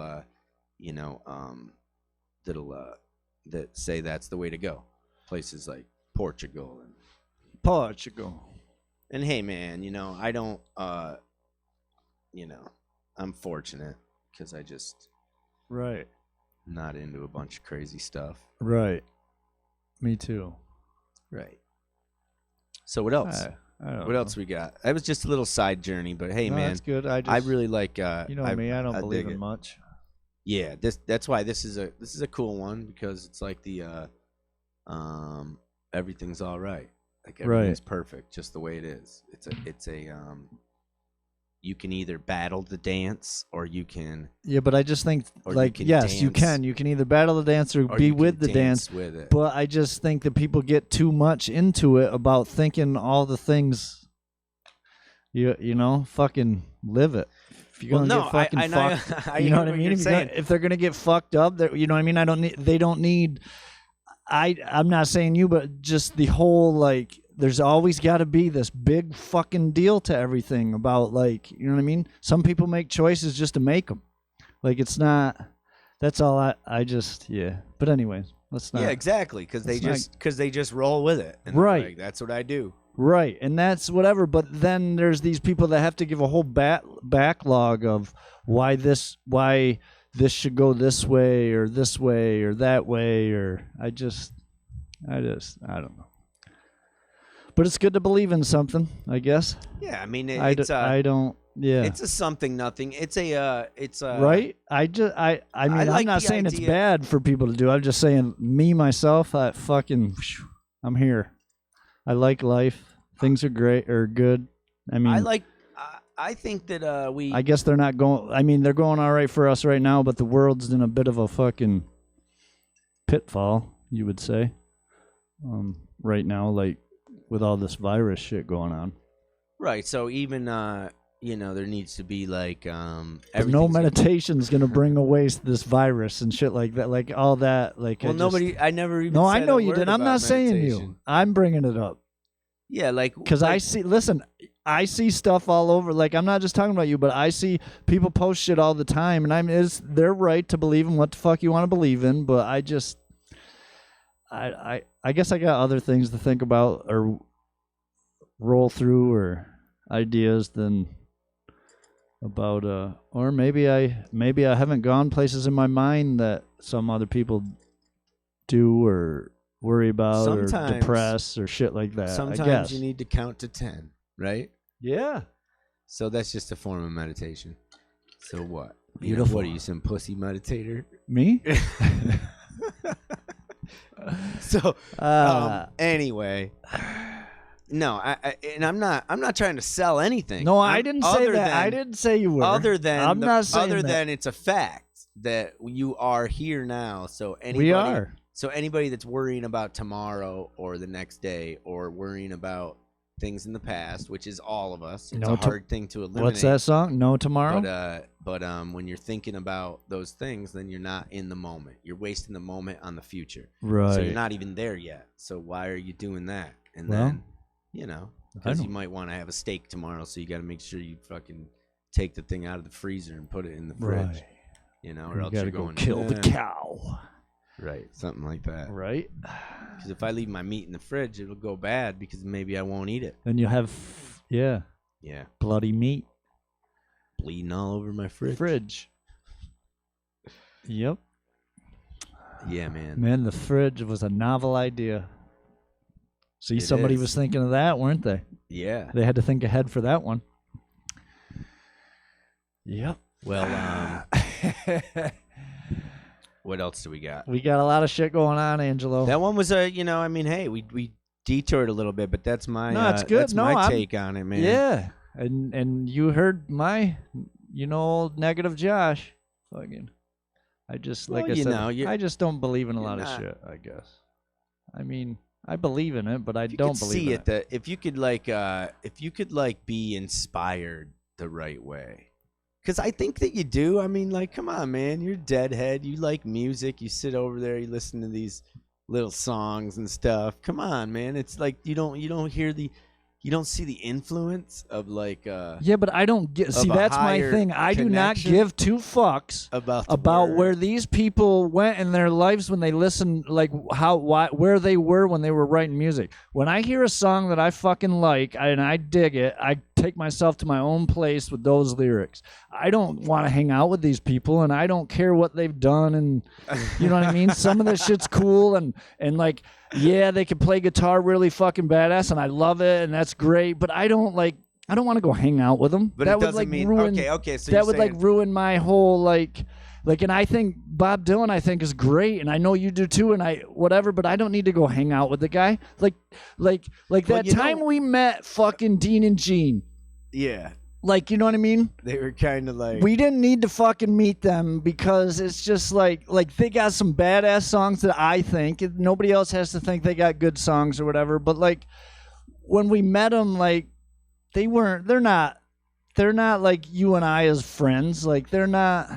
that say that's the way to go. Places like Portugal and hey, man, I don't, I'm fortunate because I just right. not into a bunch of crazy stuff. Right. Me too. Right. So what else? I don't What else we got? That was just a little side journey, but hey, No, man, that's good. I really like. me. I don't believe dig in it. much. Yeah, that's why this is a cool one, because it's like the everything's all right. Like everything's perfect just the way it is. It's a you can either battle the dance or you can. Yeah, but I just think Or like you can yes, you dance. can. You can either battle the dance or Or be you with can the dance. with it. But I just think that people get too much into it about thinking all the things. Fucking live it. If you're gonna get fucking fucked, I you know hear what I mean? you're saying. If they're gonna get fucked up, you know what I mean? They don't need. I'm not saying you, but just the whole like. There's always got to be this big fucking deal to everything about like, you know what I mean? Some people make choices just to make them. Like it's not. That's all I just yeah. But anyways, let's not. Yeah, exactly, because they just roll with it. And Right. like, that's what I do. Right, and that's whatever. But then there's these people that have to give a whole backlog of why this should go this way or that way, or I don't know. But it's good to believe in something, I guess. Yeah, I mean, I don't. Yeah, it's a something nothing. It's a right. I mean, I I'm like not the saying it's idea- bad for people to do. I'm just saying myself. I'm here. I like life. Things are great or good. I mean, I think that we. I guess they're not going. I mean, they're going all right for us right now, but the world's in a bit of a fucking pitfall, you would say, right now, like with all this virus shit going on. Right. So even there needs to be like But no meditation's gonna bring away this virus and shit like that, like all that. Like, Well, I never even. No, said I know a you word did. I'm about not saying you. meditation. I'm bringing it up. Yeah, like Because I see, listen, I see stuff all over. Like, I'm not just talking about you, but I see people post shit all the time, and they're right to believe in what the fuck you want to believe in. But I just, I guess I got other things to think about or roll through or ideas than about or maybe I haven't gone places in my mind that some other people do or worry about or depress or shit like that. Sometimes I guess. you need to count to 10, right? Yeah. So that's just a form of meditation. So what? Beautiful. What are you, some pussy meditator? Me? So anyway, no, I'm not trying to sell anything. No, I didn't say that. I didn't say you were. I'm not saying other that. than it's a fact that you are here now. So anybody, We are. So anybody that's worrying about tomorrow or the next day or worrying about things in the past, which is all of us, it's a hard thing to eliminate. What's that song? No Tomorrow? But when you're thinking about those things, then you're not in the moment. You're wasting the moment on the future. Right. So you're not even there yet. So why are you doing that? And Well, then, because you might want to have a steak tomorrow, so you got to make sure you fucking take the thing out of the freezer and put it in the fridge. Right. Or You else gotta you're go going kill the cow. Right, something like that. Right. Because if I leave my meat in the fridge, it'll go bad because maybe I won't eat it. And you have, yeah. Yeah. Bloody meat. Bleeding all over my fridge. Yep. Yeah, man. Man, the fridge was a novel idea. See, It somebody is. was thinking of that, weren't they? Yeah. They had to think ahead for that one. Yep. Well, what else do we got? We got a lot of shit going on, Angelo. That one was hey, we detoured a little bit, but that's my No, it's good. That's No, my I'm- take on it, man. Yeah. And you heard my, negative Josh. Fucking. I just, like Well, I you said, know, I just don't believe in a you're lot not- of shit, I guess. I mean, I believe in it, but I If you don't could believe see in it. That if you could be inspired the right way, because I think that you do. I mean, like, come on, man, you're deadhead. You like music. You sit over there. You listen to these little songs and stuff. Come on, man. It's like you don't see the influence of like Yeah, but I don't get. See, a that's my higher thing. I do not connection give two fucks about the about word. where these people went in their lives when they listened, like where they were when they were writing music. When I hear a song that I fucking like and I dig it, I take myself to my own place with those lyrics. I don't want to hang out with these people, and I don't care what they've done, and you know what I mean. Some of this shit's cool, and like, yeah, they can play guitar really fucking badass, and I love it, and that's great. But I don't want to go hang out with them. But that it would doesn't like mean ruin. okay. So that you're would saying, like ruin my whole like. And I think Bob Dylan, I think, is great, and I know you do too, and I whatever, but I don't need to go hang out with the guy. Like Well, that time we met fucking Dean and Gene. yeah, Like, you know what I mean? they were kind of like We didn't need to fucking meet them because it's just like they got some badass songs that I think nobody else has to think they got good songs or whatever. But like when we met them, like they're not like you and I as friends. Like they're not.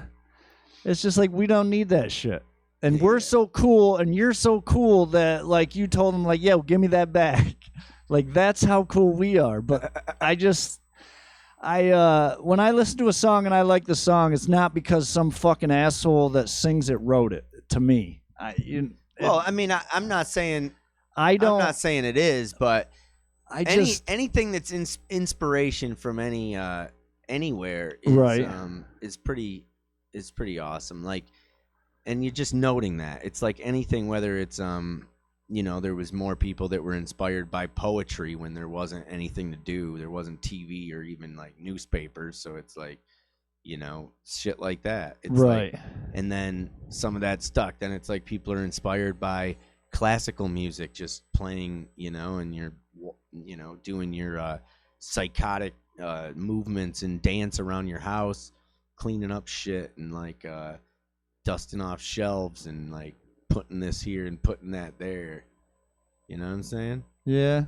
It's just like we don't need that shit. And we're so cool, and you're so cool that like you told them like, yeah, well, give me that back. Like that's how cool we are. But when I listen to a song and I like the song, it's not because some fucking asshole that sings it wrote it. To me, I'm not saying I don't. I'm not saying it is, but anything that's inspiration from anywhere is Right. is pretty awesome. Like, and you're just noting that it's like anything, whether it's there was more people that were inspired by poetry when there wasn't anything to do. There wasn't TV or even like newspapers. So it's like, shit like that. It's Right. Like, and then some of that stuck. Then it's like people are inspired by classical music, just playing, and you're, doing your psychotic movements and dance around your house, cleaning up shit and like dusting off shelves and like putting this here and putting that there. You know what I'm saying? Yeah.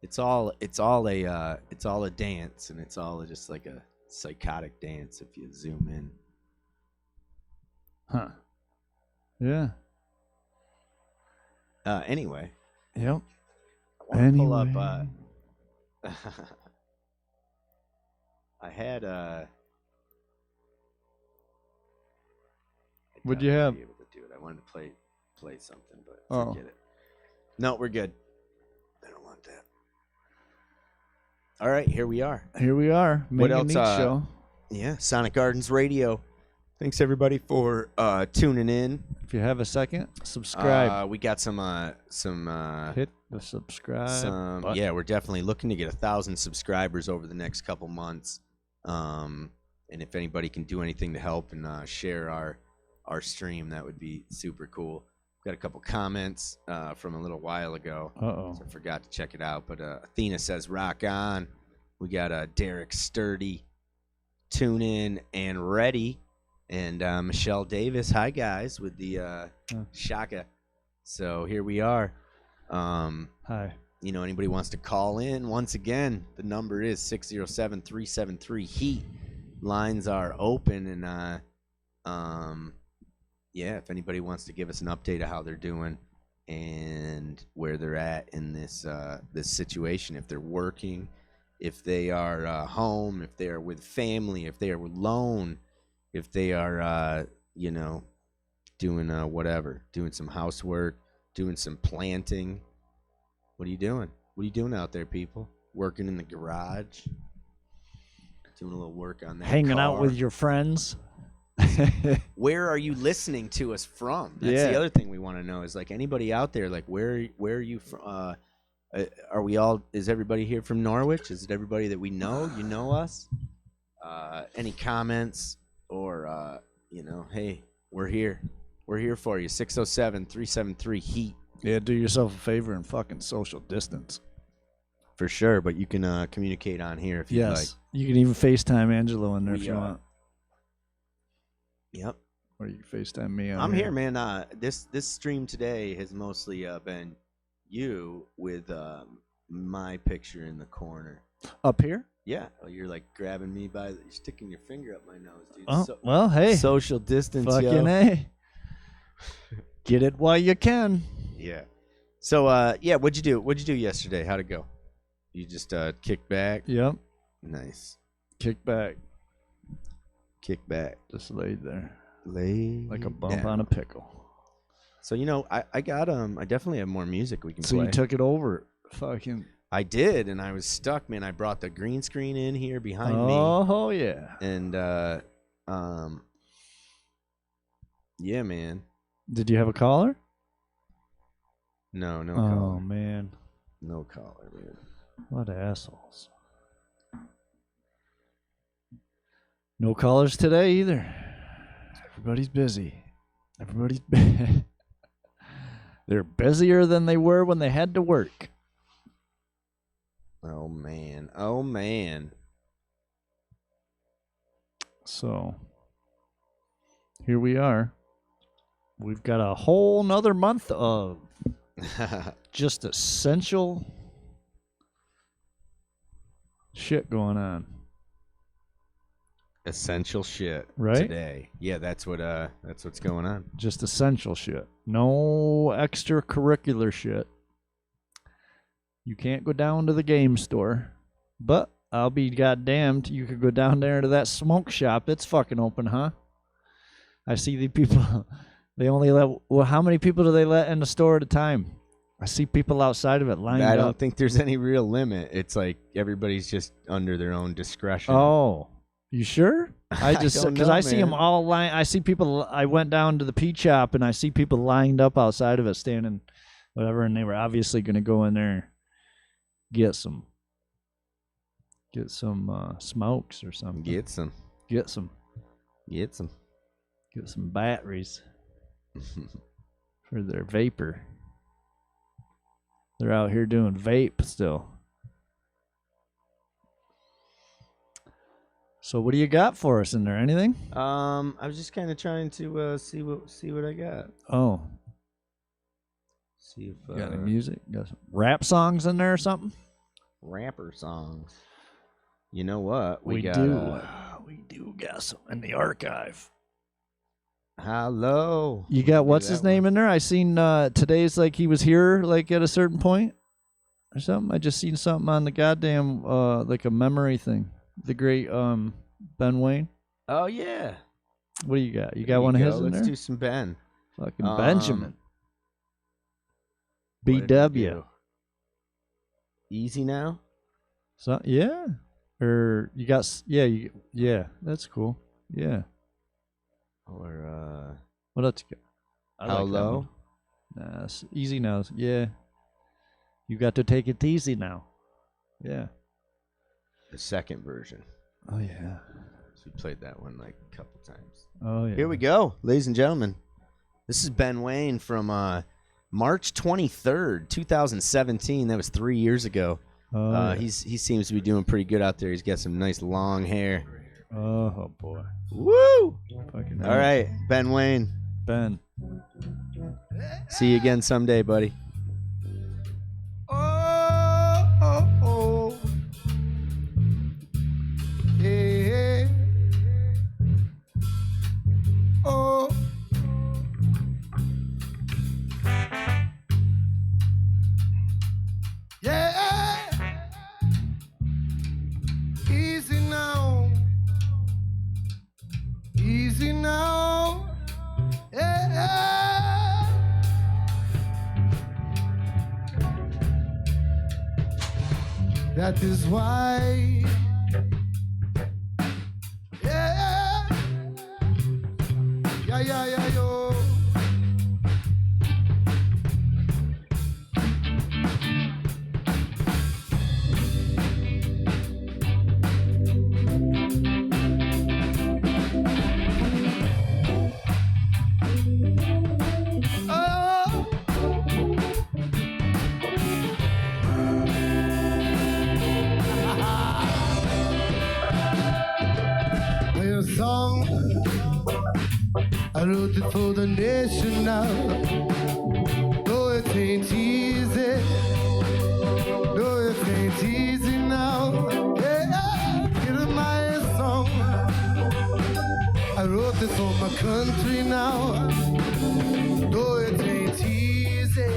It's all a dance, and it's all just like a psychotic dance if you zoom in. Huh. Yeah. Anyway. Yep. I want to pull up I had What'd you have? Be able to do it. I wanted to play something, but Oh. forget it. No, we're good. I don't want that. All right, here we are. Here we are. What Mang and else, Neads Show. Yeah, Sonic Gardens Radio. Thanks everybody for tuning in. If you have a second, subscribe. We got some Hit the subscribe. button. yeah, we're definitely looking to get 1,000 subscribers over the next couple months. And if anybody can do anything to help and share our stream, that would be super cool. Got a couple comments from a little while ago. Uh-oh. So I forgot to check it out. But Athena says, rock on. We got Derek Sturdy, tune in and ready. And Michelle Davis, hi guys, with the Shaka. So here we are. Hi. Anybody wants to call in, once again, the number is 607-373-HEAT. Lines are open, and if anybody wants to give us an update of how they're doing and where they're at in this situation, if they're working, if they are home, if they are with family, if they are alone, if they are doing whatever, doing some housework, doing some planting. What are you doing? What are you doing out there, people? Working in the garage? doing a little work on that. Hanging out car. with your friends. Where are you listening to us from? That's the other thing we want to know. Is like anybody out there? Like where are you from? Are we all? Is everybody here from Norwich? Is it everybody that we know? You know us? Any comments or hey, we're here. We're here for you. 607-373-HEAT. Yeah, do yourself a favor and fucking social distance. For sure, but you can communicate on here if you like. Yes, you can even FaceTime Angelo in there if you want. Yep. Or you can FaceTime me. I'm here, man. This stream today has mostly been you with my picture in the corner. Up here? Yeah. Oh, you're like grabbing me you're sticking your finger up my nose, dude. Oh, well, hey. Social distance, fucking A. Get it while you can. Yeah. So, what'd you do? What'd you do yesterday? How'd it go? You just kicked back? Yep. Nice. Kick back. Kick back. Just laid there. Laid like a bump down. on a pickle. So, I got I definitely have more music we can so play. You took it over. Fucking. I did, and I was stuck, man. I brought the green screen in here behind me. Oh, yeah. And, yeah, man. Did you have a collar? No Oh, collar. man. No collar, man. What assholes. No collars today either. Everybody's busy. Everybody's They're busier than they were when they had to work. Oh, man. Oh, man. So, here we are. We've got a whole nother month of just essential shit going on. Essential shit Right? today. Yeah, that's what's going on. Just essential shit. No extracurricular shit. You can't go down to the game store, but I'll be goddamned. You could go down there to that smoke shop. It's fucking open, huh? I see the people. They only let. Well, how many people do they let in the store at a time? I see people outside of it lined up. I don't think there's any real limit. It's like everybody's just under their own discretion. Oh, you sure? I just don't because know, I see them man. all lined. I see people. I went down to the peach shop and I see people lined up outside of it, standing, whatever, and they were obviously going to go in there, and get some smokes or something. Get some batteries for their vapor. They're out here doing vape still. So what do you got for us in there? Anything? I was just kind of trying to see what I got. Oh, See if got any music? Got some rap songs in there or something? rapper songs. You know what? We got, do. We do got some in the archive. Hello. You got what's that his name in there? I seen today's like he was here like at a certain point or something. I just seen something on the goddamn like a memory thing. The great Ben Wayne. Oh yeah. What do you got? You There got one of go. his in Let's there? do some Ben. Fucking Benjamin. What did we BW. do? Easy now. So yeah. Or you got yeah, that's cool. Yeah. Or What else you got? I How like that Low? one. Nah, it's easy now. Yeah. You got to take it easy now. Yeah. the second version. Oh yeah. So we played that one like a couple times. Oh yeah. Here we go, ladies and gentlemen. This is Ben Wayne from March 23rd, 2017. That was 3 years ago. Oh, yeah. He seems to be doing pretty good out there. He's got some nice long hair. Oh boy. Woo! Fucking All right, Ben Wayne. Ben. See you again someday, buddy. Yeah. Oh. Yeah. Easy now. Easy now. Yeah. That is why Yeah, yeah, yeah, yo. A song I wrote it for the nation now. Though it ain't easy, though it ain't easy now. Yeah, hear my song. I wrote it for my country now. Though it ain't easy,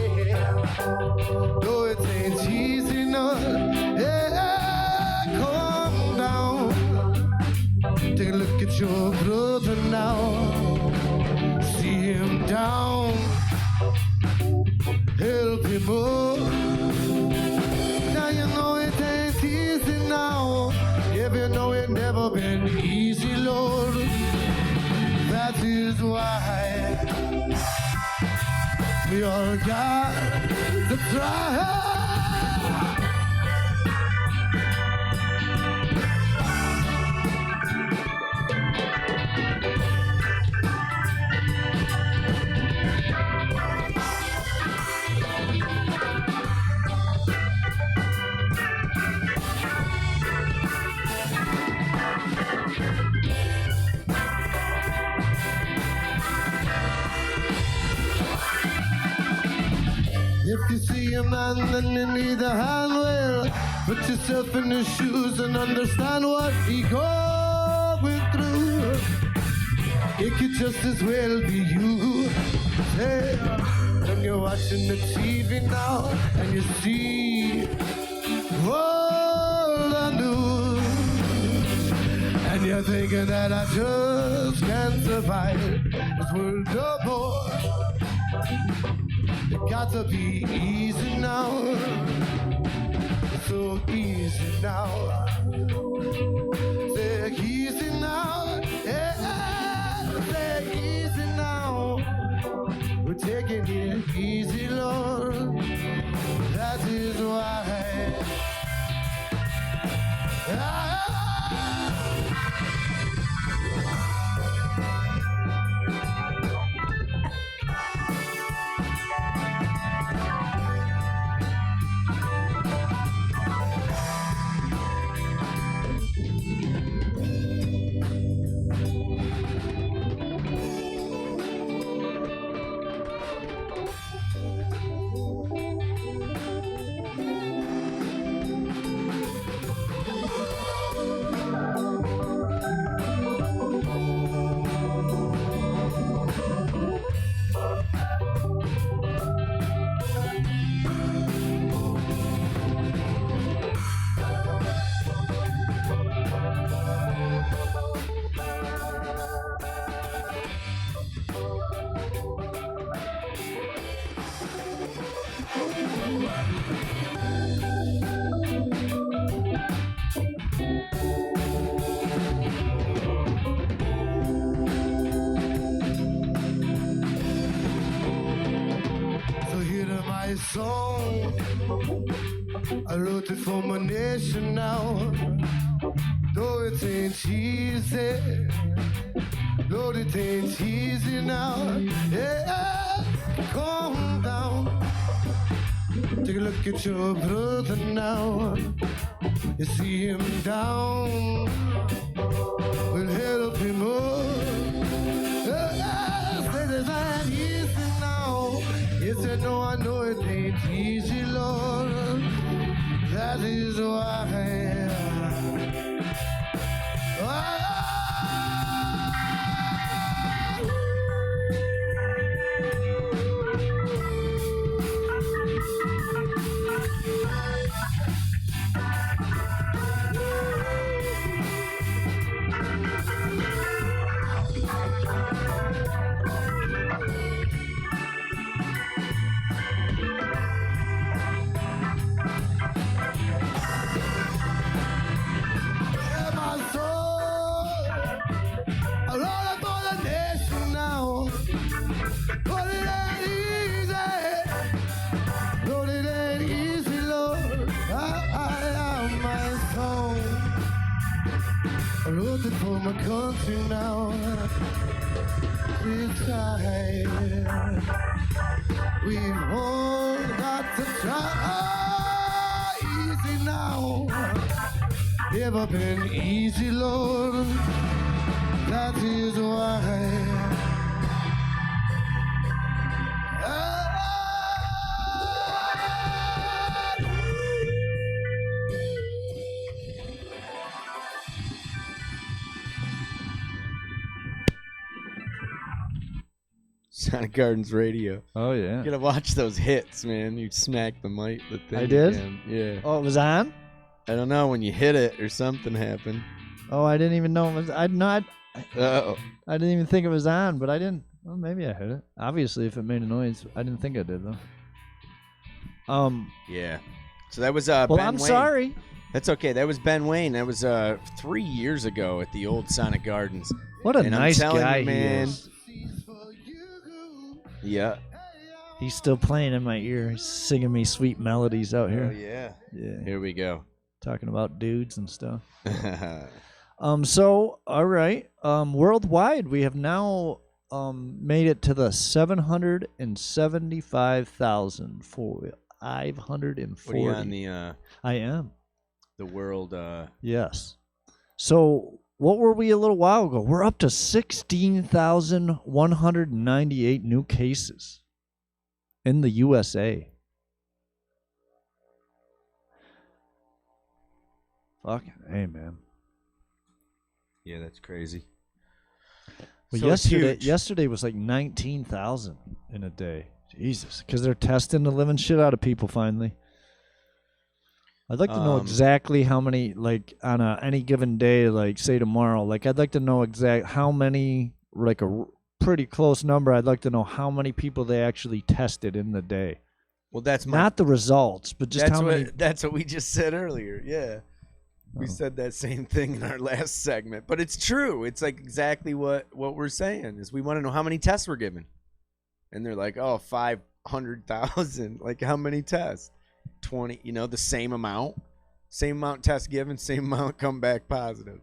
though it ain't easy now. Yeah, calm down. Take a look at your brother now. See him down. Help him up. Now you know it ain't easy now. If you know it never been easy, Lord. That is why we all got to try. If you see a man and you need a hand, well, put yourself in his shoes and understand what he going through. It could just as well be you. Hey, when you're watching the TV now and you see all the news, and you're thinking that I just can't survive this world no more. It got to be easy now, so easy now. Say easy now, yeah, say easy now. We're taking it easy, Lord. That is why. My song, I wrote it for my nation now. Though it ain't easy, though it ain't easy now. Yeah, calm down. Take a look at your brother now. You see him down. We'll help him up. Say this ain't easy now. You said no, I know it ain't easy, Lord. That is why. for my country now. We're tired. We've all got to try easy now. Never been easy, Lord. That is why. Sonic Gardens Radio. Oh yeah. You gotta watch those hits, man. You smack the mic, the thing. I did? Again. Yeah. Oh, it was on? I don't know, when you hit it or something happened. Oh, I didn't even know it was. I'd not. Uh-oh. I didn't even think it was on, but I didn't. Well, maybe I hit it. Obviously, if it made a noise, I didn't think I did though. Yeah. So that was Ben I'm Wayne. sorry. That's okay. That was Ben Wayne. That was 3 years ago at the old Sonic Gardens. What a And I'm nice telling guy you, man. he is. Yeah. He's still playing in my ear. He's singing me sweet melodies out Oh here. yeah. Yeah. Here we go. Talking about dudes and stuff. So all right. Worldwide, we have now made it to the 775,540. What are you on the I am. the world? Yes. So what were we a little while ago? We're up to 16,198 new cases in the USA. Fucking hey, man. Yeah, that's crazy. Well, So it's huge. yesterday was like 19,000 in a day. Jesus, because they're testing the living shit out of people finally. I'd like to know exactly how many, like on any given day, like say tomorrow. Like I'd like to know how many, like a pretty close number. I'd like to know how many people they actually tested in the day. Well, that's Not the results, but just how many. That's what we just said earlier. Yeah. We said that same thing in our last segment, but it's true. It's like exactly what we're saying is we want to know how many tests were given. And they're like, oh, 500,000. Like how many tests? 20, the same amount tests given, same amount come back positive.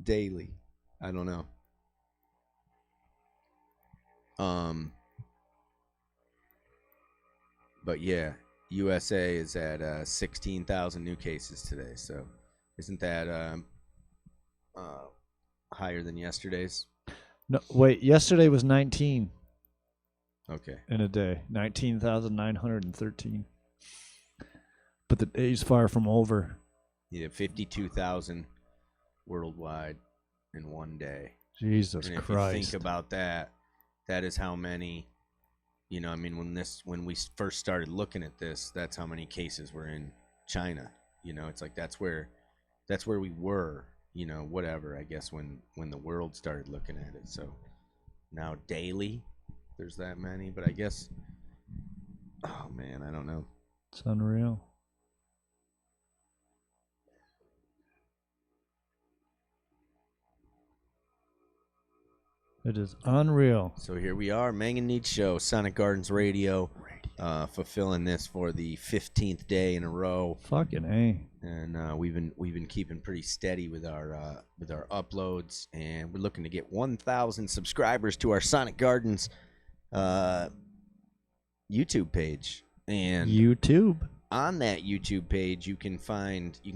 Daily. I don't know. But yeah. USA is at 16,000 new cases today, so isn't that higher than yesterday's? No, wait. Yesterday was 19 Okay. in a day. 19,913. But the day's far from over. Yeah, 52,000 worldwide in one day. Jesus and if Christ! you think about that, that is how many. When we first started looking at this, that's how many cases were in China. It's like that's where we were. Whatever. I guess when the world started looking at it. So now daily, there's that many. But I guess, oh man, I don't know. It's unreal. It is unreal. So here we are, mAng and Neads Show, Sonic Gardens Radio, fulfilling this for the 15th day in a row. Fucking A. And we've been keeping pretty steady with our uploads, and we're looking to get 1,000 subscribers to our Sonic Gardens YouTube page. And YouTube. on that YouTube page, you can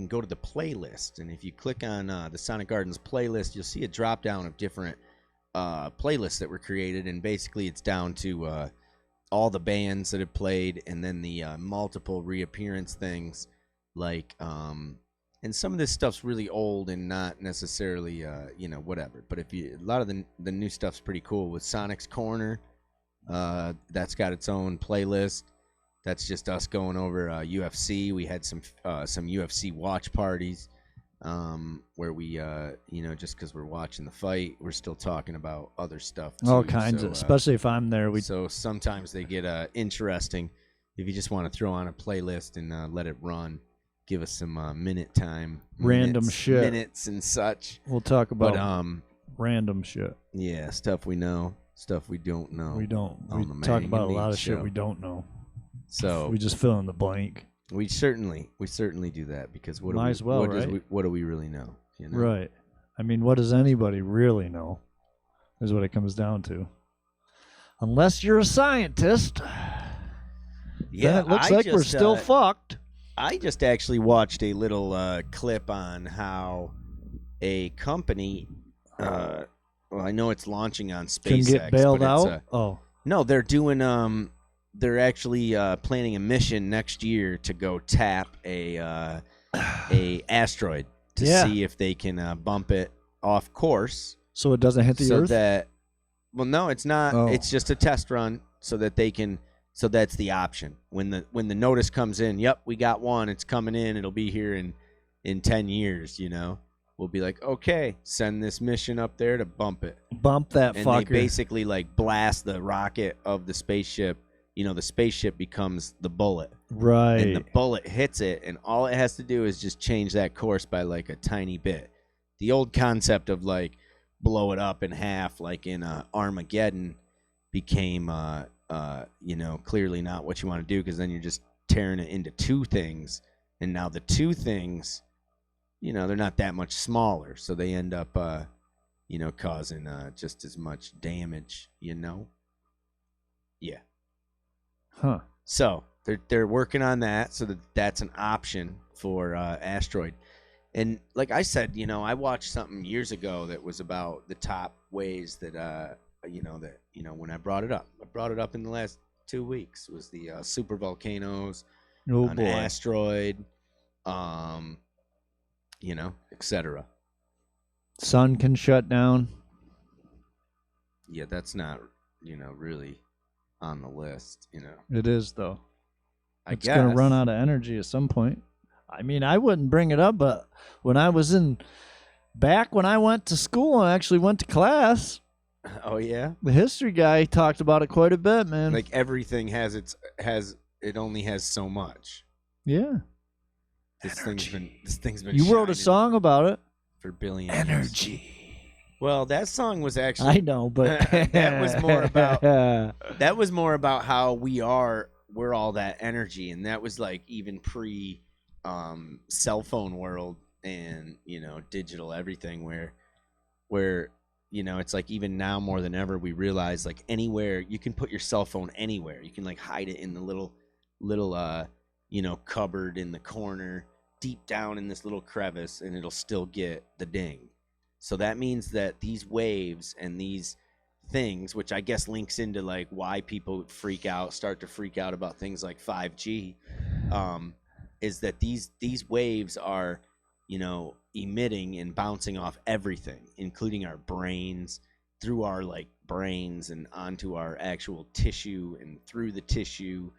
go to the playlist, and if you click on the Sonic Gardens playlist, you'll see a drop down of different playlists that were created, and basically it's down to all the bands that have played, and then the multiple reappearance things, like and some of this stuff's really old and not necessarily whatever, but a lot of the new stuff's pretty cool. With Sonic's Corner, that's got its own playlist. That's just us going over UFC. We had some UFC watch parties where we, just because we're watching the fight, we're still talking about other stuff too. All kinds of, especially if I'm there. So sometimes they get interesting. If you just want to throw on a playlist and let it run, give us some minute time, random shit, minutes and such. We'll talk about random shit. Yeah, stuff we know, stuff we don't know. We don't. We talk about a lot of shit we don't know. So we just fill in the blank. We certainly do that because what do we really know? You know? Right. I mean, what does anybody really know? Is what it comes down to. Unless you're a scientist, then it looks like we're still fucked. I just actually watched a little clip on how a company, well, I know it's launching on SpaceX. Can get bailed but out? No, they're doing, they're actually planning a mission next year to go tap a asteroid to see if they can bump it off course. So it doesn't hit the Earth? Well, no, it's not. Oh. It's just a test run so that they can. So that's the option. When the notice comes in, yep, we got one. It's coming in. It'll be here in 10 years. You know, we'll be like, okay, send this mission up there to bump it. Bump that and fucker. And they basically like blast the rocket of the spaceship. You know, the spaceship becomes the bullet. Right. And the bullet hits it, and all it has to do is just change that course by like a tiny bit. The old concept of like blow it up in half like in Armageddon became you know, clearly not what you want to do, because then you're just tearing it into two things, and now the two things, you know, they're not that much smaller, so they end up you know, causing just as much damage, you know. Yeah. Huh. So they're working on that, so that's an option for asteroid. And like I said, you know, I watched something years ago that was about the top ways that, you know, when I brought it up in the last 2 weeks, was the super volcanoes, an asteroid, you know, etc. Sun can shut down. Yeah, that's not, you know, really on the list, you know. It is, though. It's going to run out of energy at some point. I mean, I wouldn't bring it up, but when I was back when I went to school, I actually went to class. Oh yeah, the history guy talked about it quite a bit, man. Like everything it only has so much. Yeah. This thing's been. You wrote a song about it. For billions. Energy. Well, that song was actually. I know, but that was more about how we're all that energy, and that was like even pre cell phone world and, you know, digital everything, where you know, it's like even now more than ever we realize like anywhere you can put your cell phone anywhere. You can like hide it in the little you know, cupboard in the corner deep down in this little crevice, and it'll still get the ding. So that means that these waves and these things, which I guess links into like why people start to freak out about things like 5G, is that these waves are, you know, emitting and bouncing off everything, including our brains, through our like brains and onto our actual tissue and through the tissue.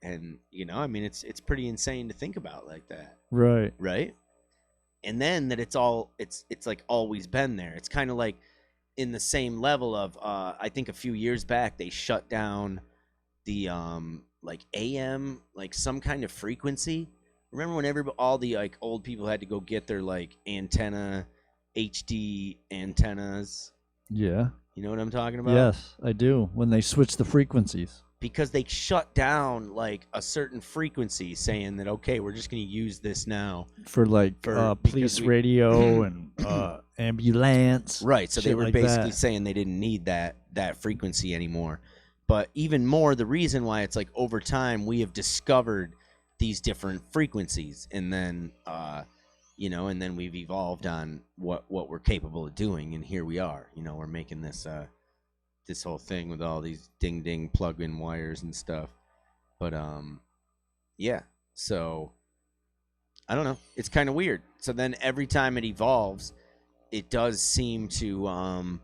And, you know, I mean, it's pretty insane to think about like that. Right. Right. And then that it's like always been there. It's kind of like in the same level of, I think a few years back, they shut down the, like AM, like some kind of frequency. Remember when all the like old people had to go get their like antenna, HD antennas? Yeah. You know what I'm talking about? Yes, I do. When they switch the frequencies. Because they shut down like a certain frequency, saying that, okay, we're just going to use this now for like police radio and ambulance. Right. So they were like basically that. saying they didn't need that frequency anymore. But even more, the reason why it's like over time we have discovered these different frequencies, and then you know, and then we've evolved on what we're capable of doing, and here we are. You know, we're making this this whole thing with all these ding plug-in wires and stuff. But yeah, so I don't know, it's kind of weird. So then every time it evolves, it does seem to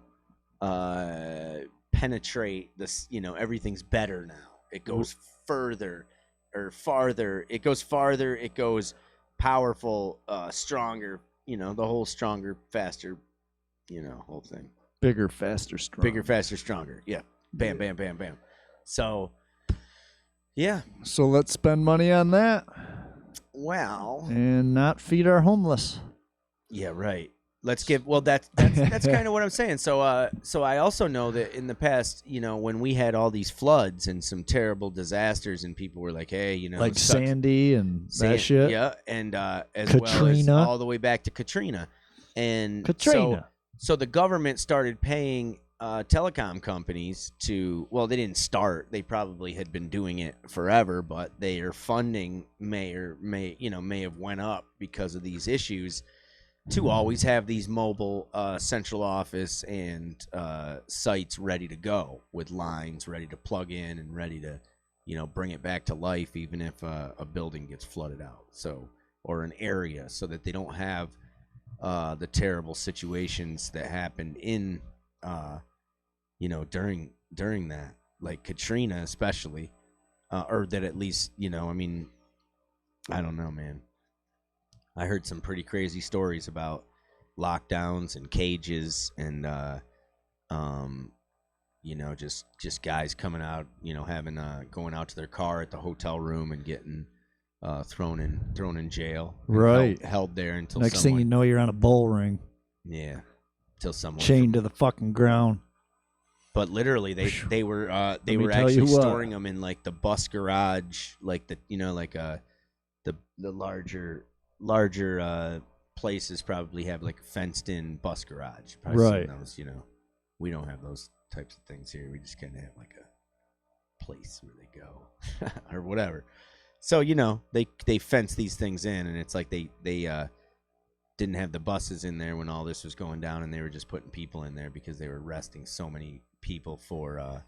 penetrate this, you know, everything's better now. It goes further or farther, it goes farther, it goes powerful, stronger, you know, the whole stronger, faster, you know, whole thing. Bigger, faster, stronger. Bigger, faster, stronger. Yeah. Bam, bam, bam, bam. So, yeah. So let's spend money on that. Well. And not feed our homeless. Yeah, right. Let's give. Well, that's kind of what I'm saying. So I also know that in the past, you know, when we had all these floods and some terrible disasters, and people were like, hey, you know, like Sandy and that shit. Yeah, and as Katrina. well as all the way back to Katrina. And Katrina. So the government started paying telecom companies to, well, they didn't start. They probably had been doing it forever, but their funding may have went up because of these issues to always have these mobile central office and sites ready to go with lines ready to plug in and ready to, bring it back to life even if a building gets flooded out. So, or an area, so that they don't have the terrible situations that happened in, during that, like Katrina especially, or that at least, I don't know, man. I heard some pretty crazy stories about lockdowns and cages and, just guys coming out, having going out to their car at the hotel room and getting thrown in jail, right? Held there until next thing you know, you're on a bull ring. Yeah, till someone chained to the fucking ground. But literally, they were actually storing them in like the bus garage, like the larger places probably have like a fenced in bus garage. Probably right. Those, we don't have those types of things here. We just kind of have like a place where they go or whatever. So, they fence these things in, and it's like they didn't have the buses in there when all this was going down, and they were just putting people in there because they were arresting so many people for,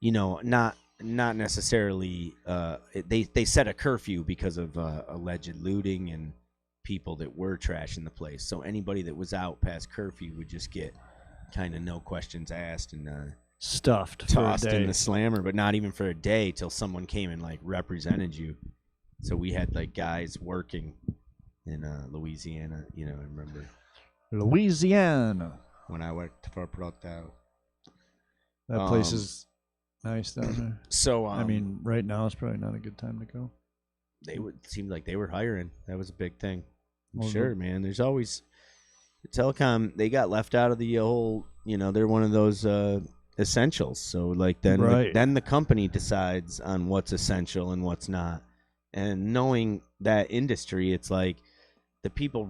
not necessarily, they set a curfew because of alleged looting and people that were trashing the place. So anybody that was out past curfew would just get kind of no questions asked and stuffed, tossed for a day. in the slammer, but not even for a day, till someone came and like represented you. So we had like guys working in Louisiana, I remember Louisiana when I worked for Proto. That place is nice down there. So right now is probably not a good time to go. Seemed like they were hiring. That was a big thing. Well, sure, man. There's always the telecom. They got left out of the whole. They're one of those essentials. So like then then the company decides on what's essential and what's not. And knowing that industry, it's like the people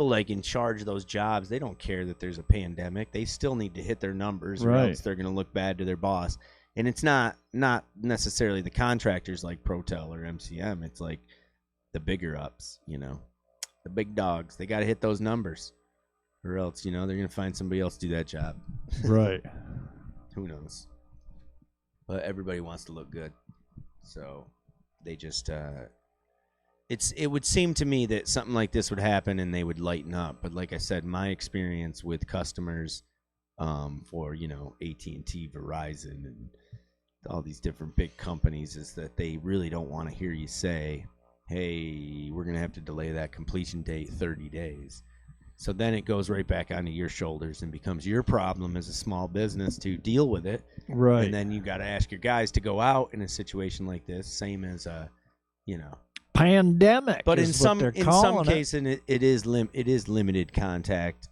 like in charge of those jobs, they don't care that there's a pandemic. They still need to hit their numbers, or else they're going to look bad to their boss. And it's not necessarily the contractors like Protel or MCM. It's like the bigger ups, the big dogs. They got to hit those numbers, or else, they're going to find somebody else to do that job. Right. Who knows? But everybody wants to look good, so they just it would seem to me that something like this would happen and they would lighten up. But like I said, my experience with customers for AT&T, Verizon, and all these different big companies is that they really don't want to hear you say, hey, we're going to have to delay that completion date 30 days. So then it goes right back onto your shoulders and becomes your problem as a small business to deal with it. Right. And then you got to ask your guys to go out in a situation like this, same as pandemic. But in some cases it is limited contact.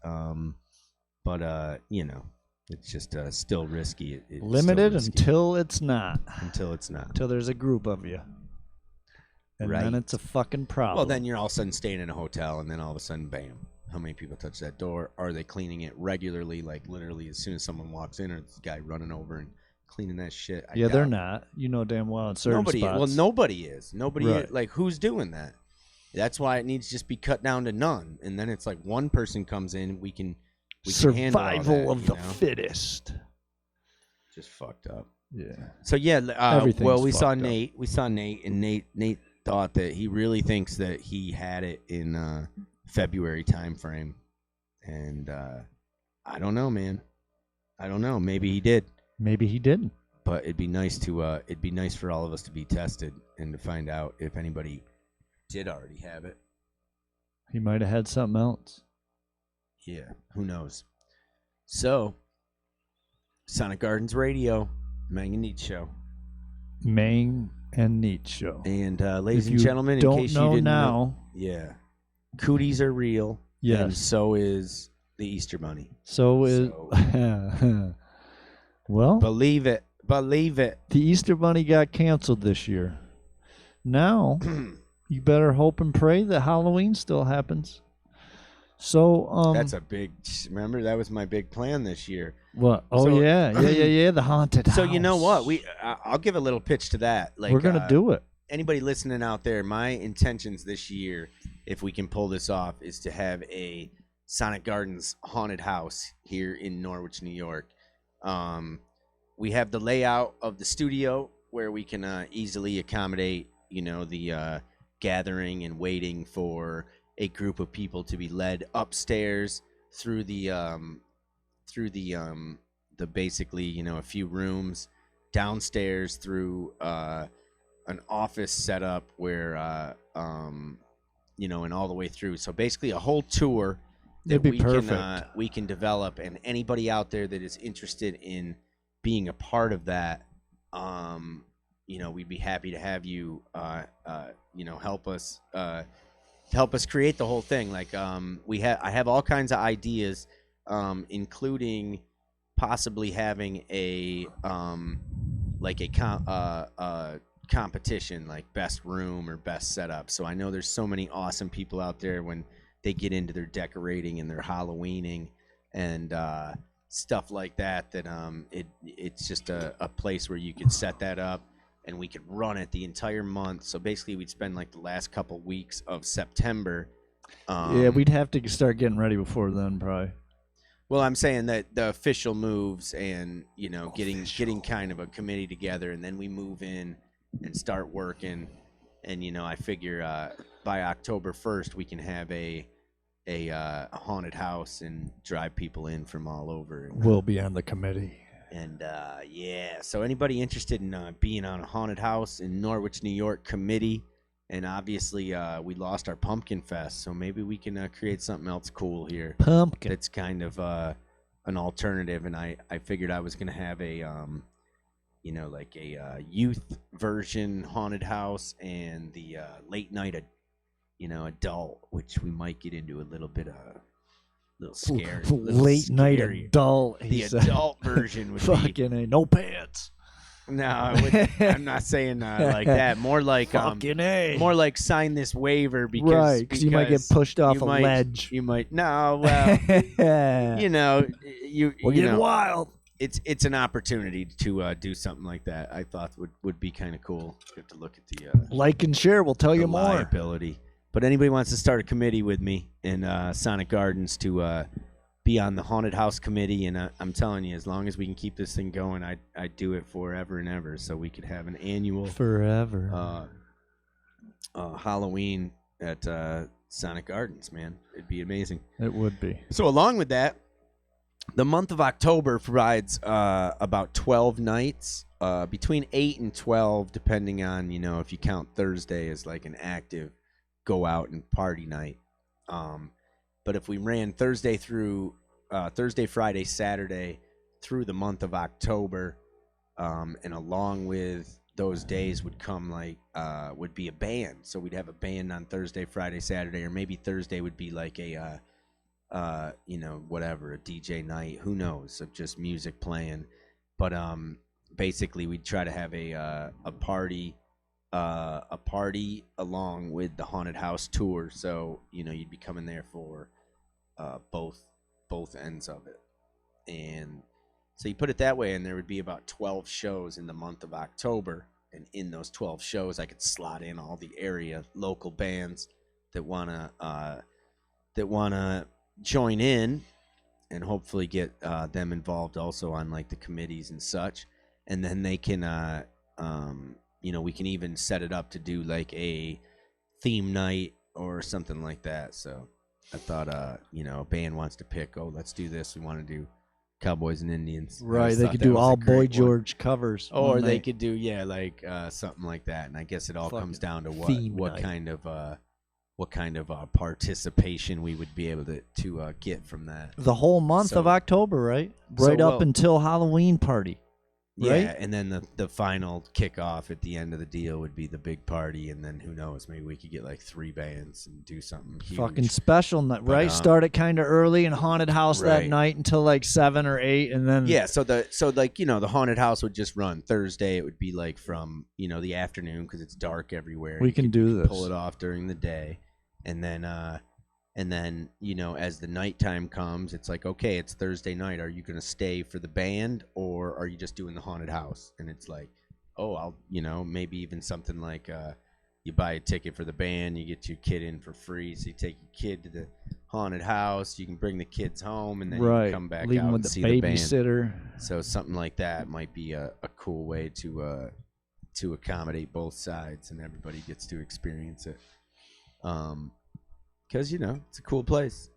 It's just still risky. It's limited still risky. until it's not. Until there's a group of you. And then it's a fucking problem. Well, then you're all of a sudden staying in a hotel, and then all of a sudden, bam. How many people touch that door? Are they cleaning it regularly? Like literally as soon as someone walks in, or this guy running over and cleaning that shit? They're not. Damn well in certain spots. Well, nobody is. Like, who's doing that? That's why it needs to just be cut down to none. And then it's like one person comes in, we can survival of the fittest. Just fucked up. Yeah. So yeah, we saw up. Nate. We saw Nate, and Nate thought that he really thinks that he had it in February time frame, and I don't know, man. I don't know. Maybe he did. Maybe he didn't. But it'd be nice for all of us to be tested and to find out if anybody did already have it. He might have had something else. Yeah, who knows? So, Sonic Gardens Radio, mAng and Neads Show. mAng and Neads Show. And ladies and gentlemen, in case you didn't know, yeah, cooties are real. Yes. And so is the Easter Bunny. Well, believe it. The Easter Bunny got canceled this year. Now, you better hope and pray that Halloween still happens. So That's a big. Remember, that was my big plan this year. what? Oh So- yeah. The haunted house. So you know what? I'll give a little pitch to that. Like we're gonna do it. Anybody listening out there, my intentions this year, if we can pull this off, is to have a Sonic Gardens haunted house here in Norwich, New York. We have the layout of the studio where we can easily accommodate, the gathering and waiting for a group of people to be led upstairs through the basically, a few rooms, downstairs through an office setup where and all the way through. So basically a whole tour that It'd be perfect. we can develop, and anybody out there that is interested in being a part of that, we'd be happy to have you help us create the whole thing. Like I have all kinds of ideas, including possibly having a competition, like best room or best setup. So I know there's so many awesome people out there when they get into their decorating and their Halloweening and stuff like that, it's just a place where you could set that up and we could run it the entire month. So basically we'd spend like the last couple weeks of September. We'd have to start getting ready before then, probably. Well, I'm saying that the official moves and, getting kind of a committee together, and then we move in and start working. And, I figure by October 1st, we can have a haunted house and drive people in from all over. And, we'll be on the committee. And, so anybody interested in being on a haunted house in Norwich, New York committee, and obviously we lost our Pumpkin Fest, so maybe we can create something else cool here. Pumpkin. That's kind of an alternative, and I figured I was going to have a, like a youth version haunted house and the late night, adult, which we might get into a little bit of little scary. Late night adult. The adult version would be fucking ain't no pants. No, I'm not saying like that. More like fucking A. more like sign this waiver because because you might get pushed off a ledge. You might well, We're getting wild. It's an opportunity to do something like that. I thought would be kind of cool. You have to look at the like and share. We'll tell you more. Liability. But anybody wants to start a committee with me in Sonic Gardens to be on the haunted house committee, and I'm telling you, as long as we can keep this thing going, I'd do it forever and ever, so we could have an annual forever Halloween at Sonic Gardens. Man, it'd be amazing. It would be. So along with that, the month of October provides about 12 nights, between 8 and 12, depending on, if you count Thursday as like an active go out and party night. But if we ran Thursday, Friday, Saturday through the month of October, and along with those days would come would be a band. So we'd have a band on Thursday, Friday, Saturday, or maybe Thursday would be like a whatever, a DJ night, who knows, of just music playing. But basically we'd try to have a party along with the haunted house tour. So, you'd be coming there for both ends of it. And so you put it that way, and there would be about 12 shows in the month of October. And in those 12 shows, I could slot in all the area local bands that wanna join in, and hopefully get them involved also on like the committees and such. And then they can we can even set it up to do like a theme night or something like that. So I thought a band wants to pick, let's do this, we want to do Cowboys and Indians. Right, they could do all Boy George covers. Or they could do something like that. And I guess it all comes down to what kind of participation we would be able to get from that. The whole month of October, right? Right up until Halloween party. Right? Yeah, and then the final kickoff at the end of the deal would be the big party, and then who knows, maybe we could get like 3 bands and do something huge. Fucking special night, right? Start it kind of early in haunted house that night until like 7 or 8, and then the haunted house would just run Thursday. It would be like from the afternoon because it's dark everywhere. We can do this. Pull it off during the day, and then And then, as the nighttime comes, it's like, okay, it's Thursday night. Are you going to stay for the band, or are you just doing the haunted house? And it's like, oh, I'll, maybe even something like you buy a ticket for the band, you get your kid in for free. So you take your kid to the haunted house, you can bring the kids home, and then you can come back Leave out with and the see the band. babysitter. So something like that might be a cool way to accommodate both sides, and everybody gets to experience it. Because, it's a cool place.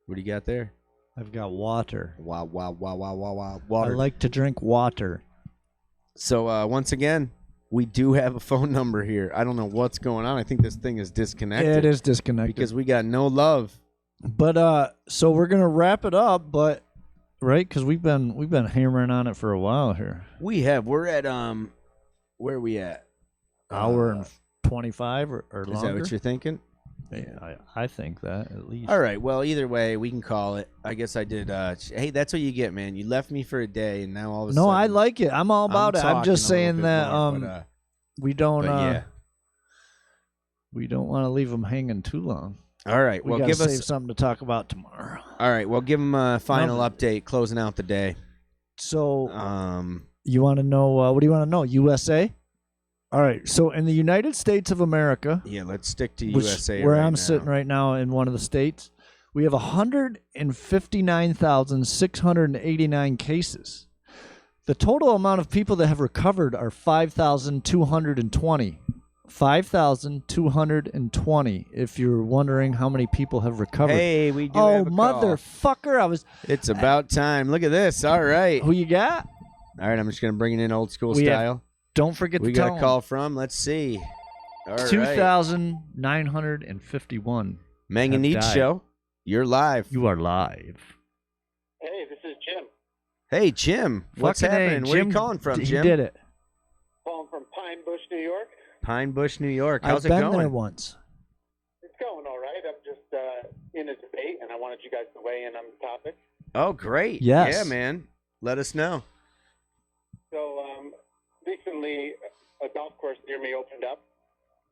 What do you got there? I've got water. Wow, I water. like to drink water. So, once again, we do have a phone number here. I don't know what's going on. I think this thing is disconnected. It is disconnected. Because we got no love. But, so we're going to wrap it up, but, right? Because we've been hammering on it for a while here. We have. We're at, where are we at? Hour and 25 or longer. Is that what you're thinking? Yeah, I think that at least. All right. Well, either way, we can call it. I guess I did. Hey, that's what you get, man. You left me for a day, and now all of a sudden. No, I like it. I'm all about it. I'm just saying that more, we don't. yeah. We don't want to leave them hanging too long. All right. Well, give us something to talk about tomorrow. All right. Well, give them a final update, closing out the day. So, you want to know? What do you want to know? USA. All right, so in the United States of America, yeah, let's stick to USA. Where I'm sitting right now in one of the states, we have 159,689 cases. The total amount of people that have recovered are 5,220. 5,220. If you're wondering how many people have recovered. Hey, we do have a call. Motherfucker! It's about time. Look at this. All right. Who you got? All right, I'm just gonna bring it in old school style. Don't forget we to tell got a call from. Let's see. All right. 2,951. mAng and Neads Show. You're live. You are live. Hey, this is Jim. Hey, Jim. What's happening? Where are you calling from, Jim? He did it. Calling from Pine Bush, New York. Pine Bush, New York. How's I've it been going? there once. It's going all right. I'm just in a debate, and I wanted you guys to weigh in on the topic. Oh, great. Yes. Yeah, man. Let us know. So, recently, a golf course near me opened up,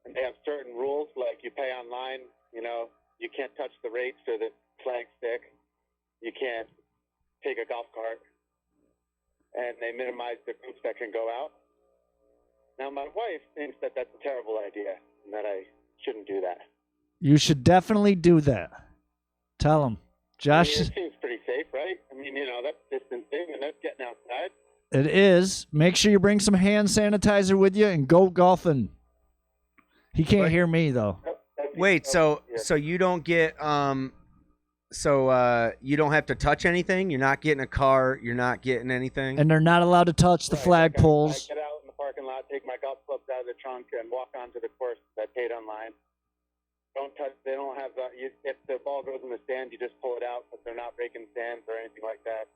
and they have certain rules, like you pay online, you can't touch the rates or the flag stick, you can't take a golf cart, and they minimize the groups that can go out. Now, my wife thinks that that's a terrible idea, and that I shouldn't do that. You should definitely do that. Tell him. Josh. It seems pretty safe, right? I mean, that's distancing, and that's getting outside. It is. Make sure you bring some hand sanitizer with you and go golfing. He can't hear me though. Wait, so you don't get you don't have to touch anything? You're not getting a car, you're not getting anything? And they're not allowed to touch the flagpoles. I get out in the parking lot, take my golf clubs out of the trunk, and walk onto the course that paid online. Don't touch. They don't have. If the ball goes in the stand, you just pull it out, but they're not breaking stands or anything like that.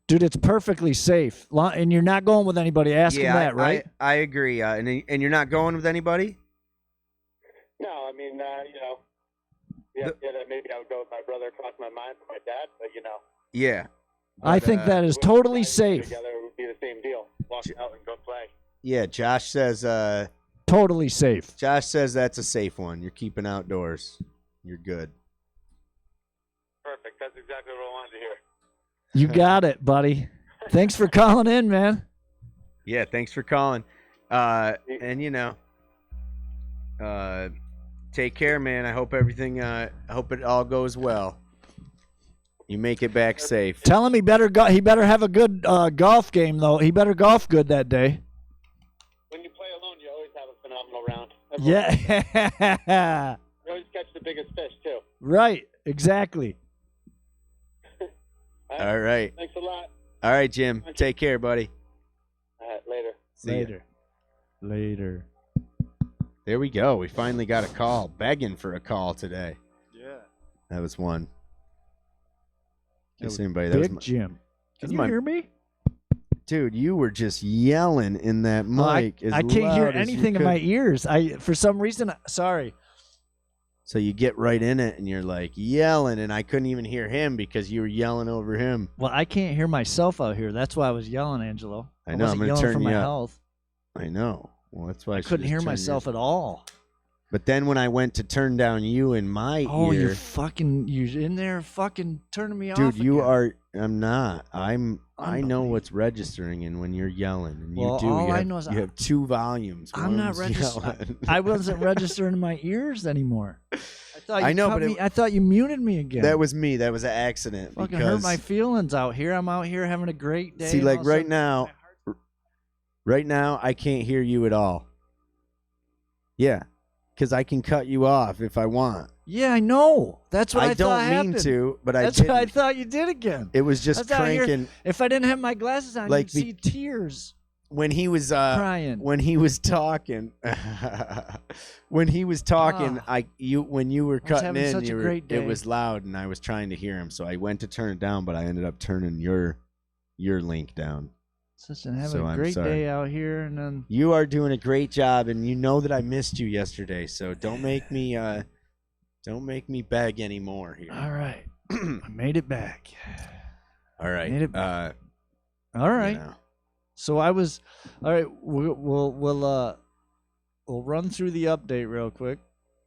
Dude, it's perfectly safe, and you're not going with anybody. Ask him that, right? I agree. And you're not going with anybody? No, I mean, maybe I would go with my brother. Cross my mind for my dad, but Yeah. I think that is totally safe. Together would be the same deal. Walk out and go play. Yeah, Josh says. Totally safe. Josh says that's a safe one. You're keeping outdoors. You're good. Perfect. That's exactly what I wanted to hear. You got it, buddy. Thanks for calling in, man. Yeah, thanks for calling. And take care, man. I hope everything. I hope it all goes well. You make it back safe. Tell him he better have a good golf game though. He better golf good that day. When you play alone, you always have a phenomenal round. Yeah. You always catch the biggest fish too. Right. Exactly. All right. Thanks a lot. All right, Jim. Take care, buddy. Later. See Later. There we go. We finally got a call. Begging for a call today. Yeah. That was one. That was anybody. Big that was Jim. Can you hear me? Dude, you were just yelling in that mic. I can't hear anything in my ears. For some reason, sorry. So you get right in it and you're like yelling, and I couldn't even hear him because you were yelling over him. Well, I can't hear myself out here. That's why I was yelling, Angelo. I know. I'm going to turn for you my up. health. I know. Well, that's why I couldn't hear myself at all. But then when I went to turn down you in my Oh, ear, you're in there fucking turning me off. dude, you again. are. I'm not. I know Unbelievable. what's registering, and when you're yelling, and Well, you do, all you I have, know is you have 2 volumes. I'm not One's registering. yelling. I wasn't registering in my ears anymore. I thought you I know, cut but me. I thought you muted me again. That was me. That was an accident. fucking because hurt my feelings out here. I'm out here having a great day. see, and like all of a right sudden now, my right now, I can't hear you at all. Yeah, because I can cut you off if I want. Yeah, I know. That's what I, I thought don't mean happened. to, but I That's didn't. what I thought you did again. It was just That's out here. cranking. If I didn't have my glasses on, Like you'd see tears When he was crying. when he was talking, when he was talking, when you were cutting having in, such a great it day. was loud, and I was trying to hear him, so I went to turn it down, but I ended up turning your link down. Such and having So a I'm great sorry. day out here, and then You are doing a great job, and you know that I missed you yesterday, so don't make me beg anymore here. all right, I made it back. All right. Made it back. All right. You know. So I was all right. We'll run through the update real quick.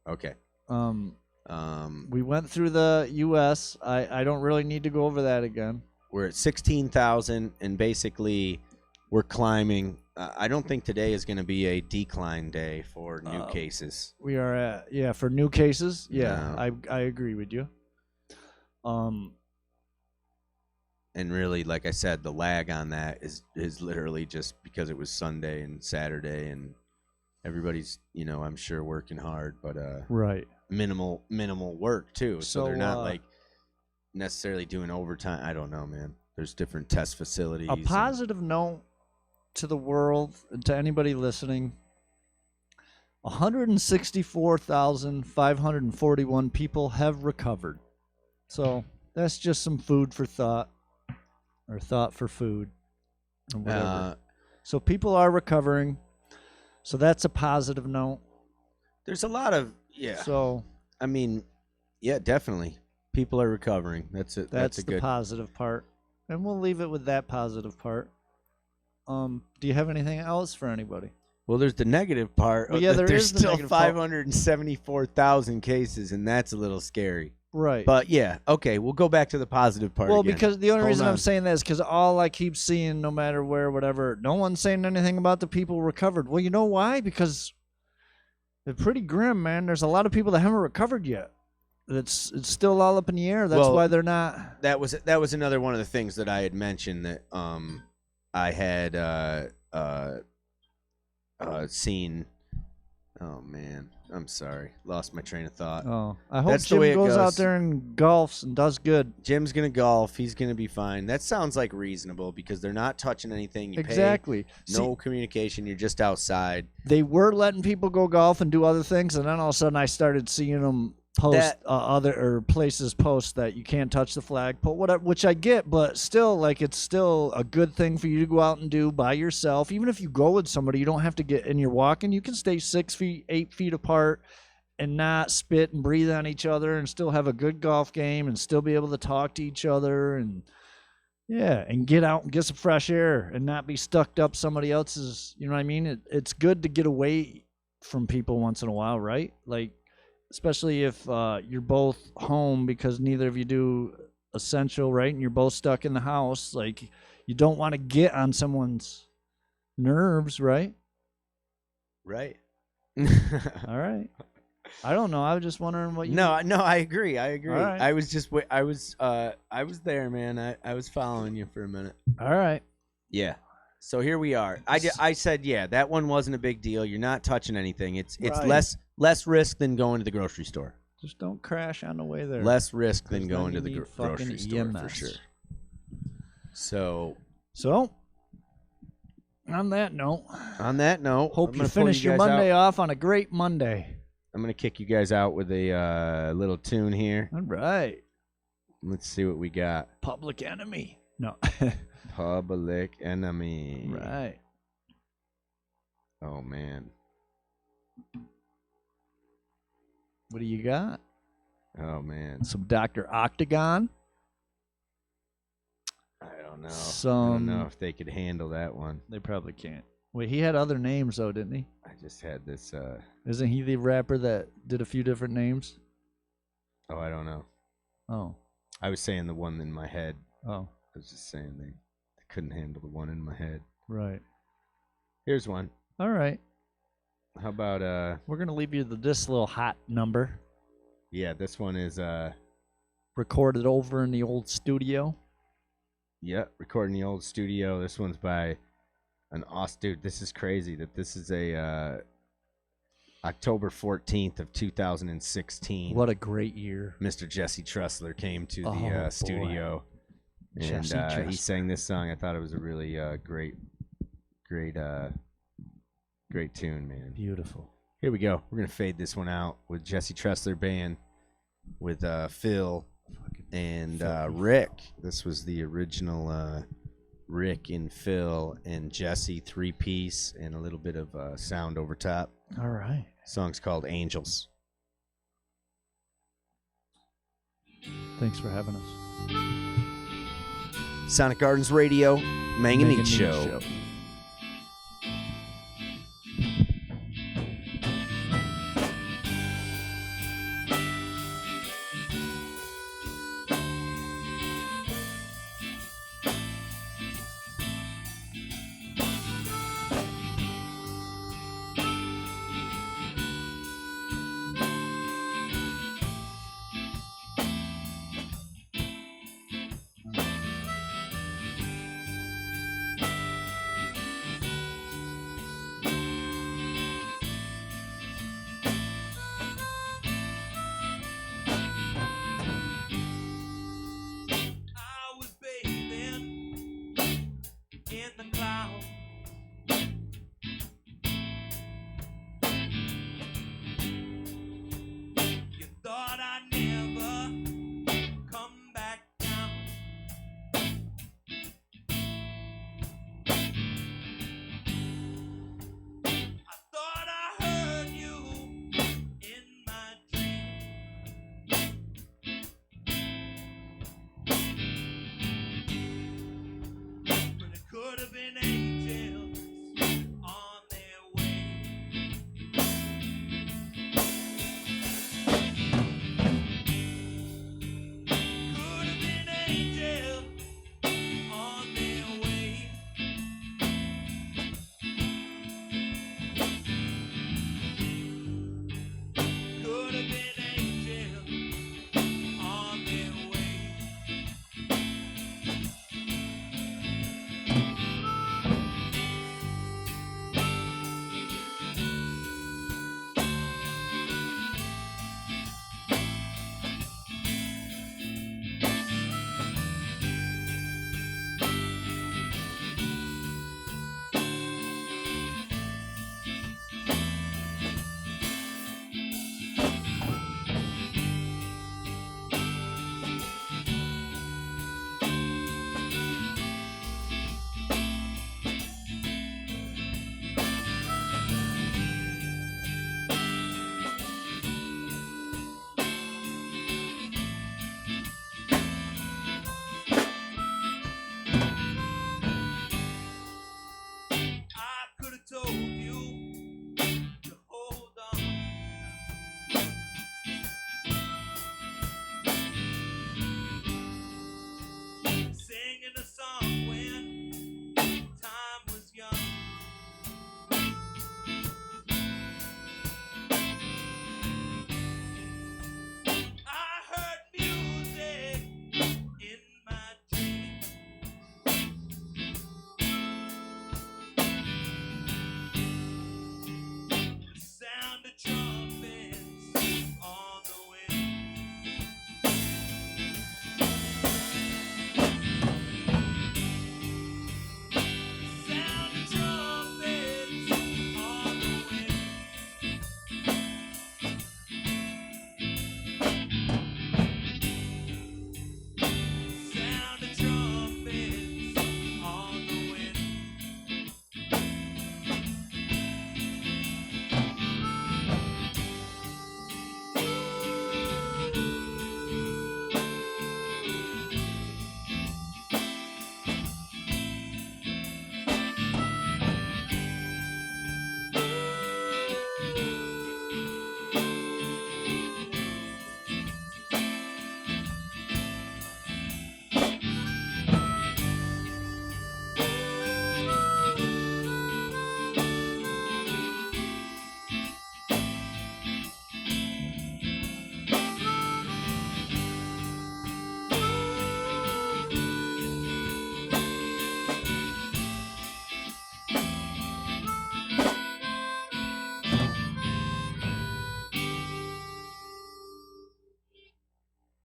Okay. We went through the U.S. I don't really need to go over that again. We're at 16,000, and basically we're climbing. I don't think today is going to be a decline day for new cases. We are at for new cases. Yeah, No. I agree with you. And really, like I said, the lag on that is literally just because it was Sunday and Saturday, and everybody's, I'm sure working hard, but right. minimal work too. So they're not So, like necessarily doing overtime. I don't know, man. There's different test facilities. A positive note to the world, and to anybody listening, 164,541 people have recovered. So that's just some food for thought, or thought for food, or whatever. So people are recovering. So that's a positive note. There's a lot of, So I mean, yeah, definitely. People are recovering. That's it. that's a the good. positive part. And we'll leave it with that positive part. Do you have anything else for anybody? Well, there's the negative part. Well, yeah, that there there's is the still negative part. 574,000 cases, and that's a little scary. Right. But yeah, okay, we'll go back to the positive part. Well, again. because the only Hold reason on. I'm saying that is because all I keep seeing, no matter where, whatever, no one's saying anything about the people recovered. Well, you know why? Because they're pretty grim, man. There's a lot of people that haven't recovered yet. It's still all up in the air. That's why they're not. That was another one of the things that I had mentioned that I had seen. Oh man, I'm sorry, lost my train of thought. Oh, I hope That's the Jim way it goes out goes. there and golfs and does good. Jim's gonna golf. He's gonna be fine. That sounds like reasonable because they're not touching anything. You Exactly. pay, no communication. You're just outside. They were letting people go golf and do other things, and then all of a sudden I started seeing them post other places post that you can't touch the flagpole, whatever, which I get, but still, like, it's still a good thing for you to go out and do by yourself. Even if you go with somebody, you don't have to get, and you're walking, you can stay 6 feet, 8 feet apart and not spit and breathe on each other and still have a good golf game and still be able to talk to each other and and get out and get some fresh air and not be stuck up somebody else's, you know what I mean? It's good to get away from people once in a while, right? Like, especially if you're both home because neither of you do essential, right? And you're both stuck in the house. Like, you don't want to get on someone's nerves, right? Right. All right. I don't know. I was just wondering what you. No, I agree. I agree. All right. I was just, I was there, man. I was following you for a minute. All right. Yeah. So here we are. I said, yeah, that one wasn't a big deal. You're not touching anything. It's Right. less risk than going to the grocery store. Just don't crash on the way there. Less risk than 'Cause going to then the you need grocery fucking store for EMS. sure. So So, on that note, on that note, hope I'm you gonna pull finish your guys Monday out. off on a great Monday. I'm gonna kick you guys out with a little tune here. All right. Let's see what we got. Public Enemy. No. Public Enemy. Right. Oh man. What do you got? Oh man. Some Dr. Octagon. I don't know. I Some. don't know if they could handle that one. They probably can't. Wait, he had other names though, didn't he? I just had this. Isn't he the rapper that did a few different names? Oh, I don't know. Oh. I was saying the one in my head. Oh. I was just saying they couldn't handle the one in my head. Right. Here's one. All right. How about We're gonna leave you this little hot number. Yeah, this one is Recorded over in the old studio. yeah, recording the old studio. This one's by an dude. This is crazy that this is a October 14th of 2016. What a great year. Mr. Jesse Trussler came to the boy. studio, and Jesse Trussler. he sang this song. I thought it was a really great tune, man. Beautiful. Here we go. We're gonna fade this one out with Jesse Trussler Band with Phil and Rick. This was the original Rick and Phil and Jesse 3-piece and a little bit of sound over top. All right. Song's called Angels. Thanks for having us. Sonic Gardens Radio, mAng and Neads Show. Angels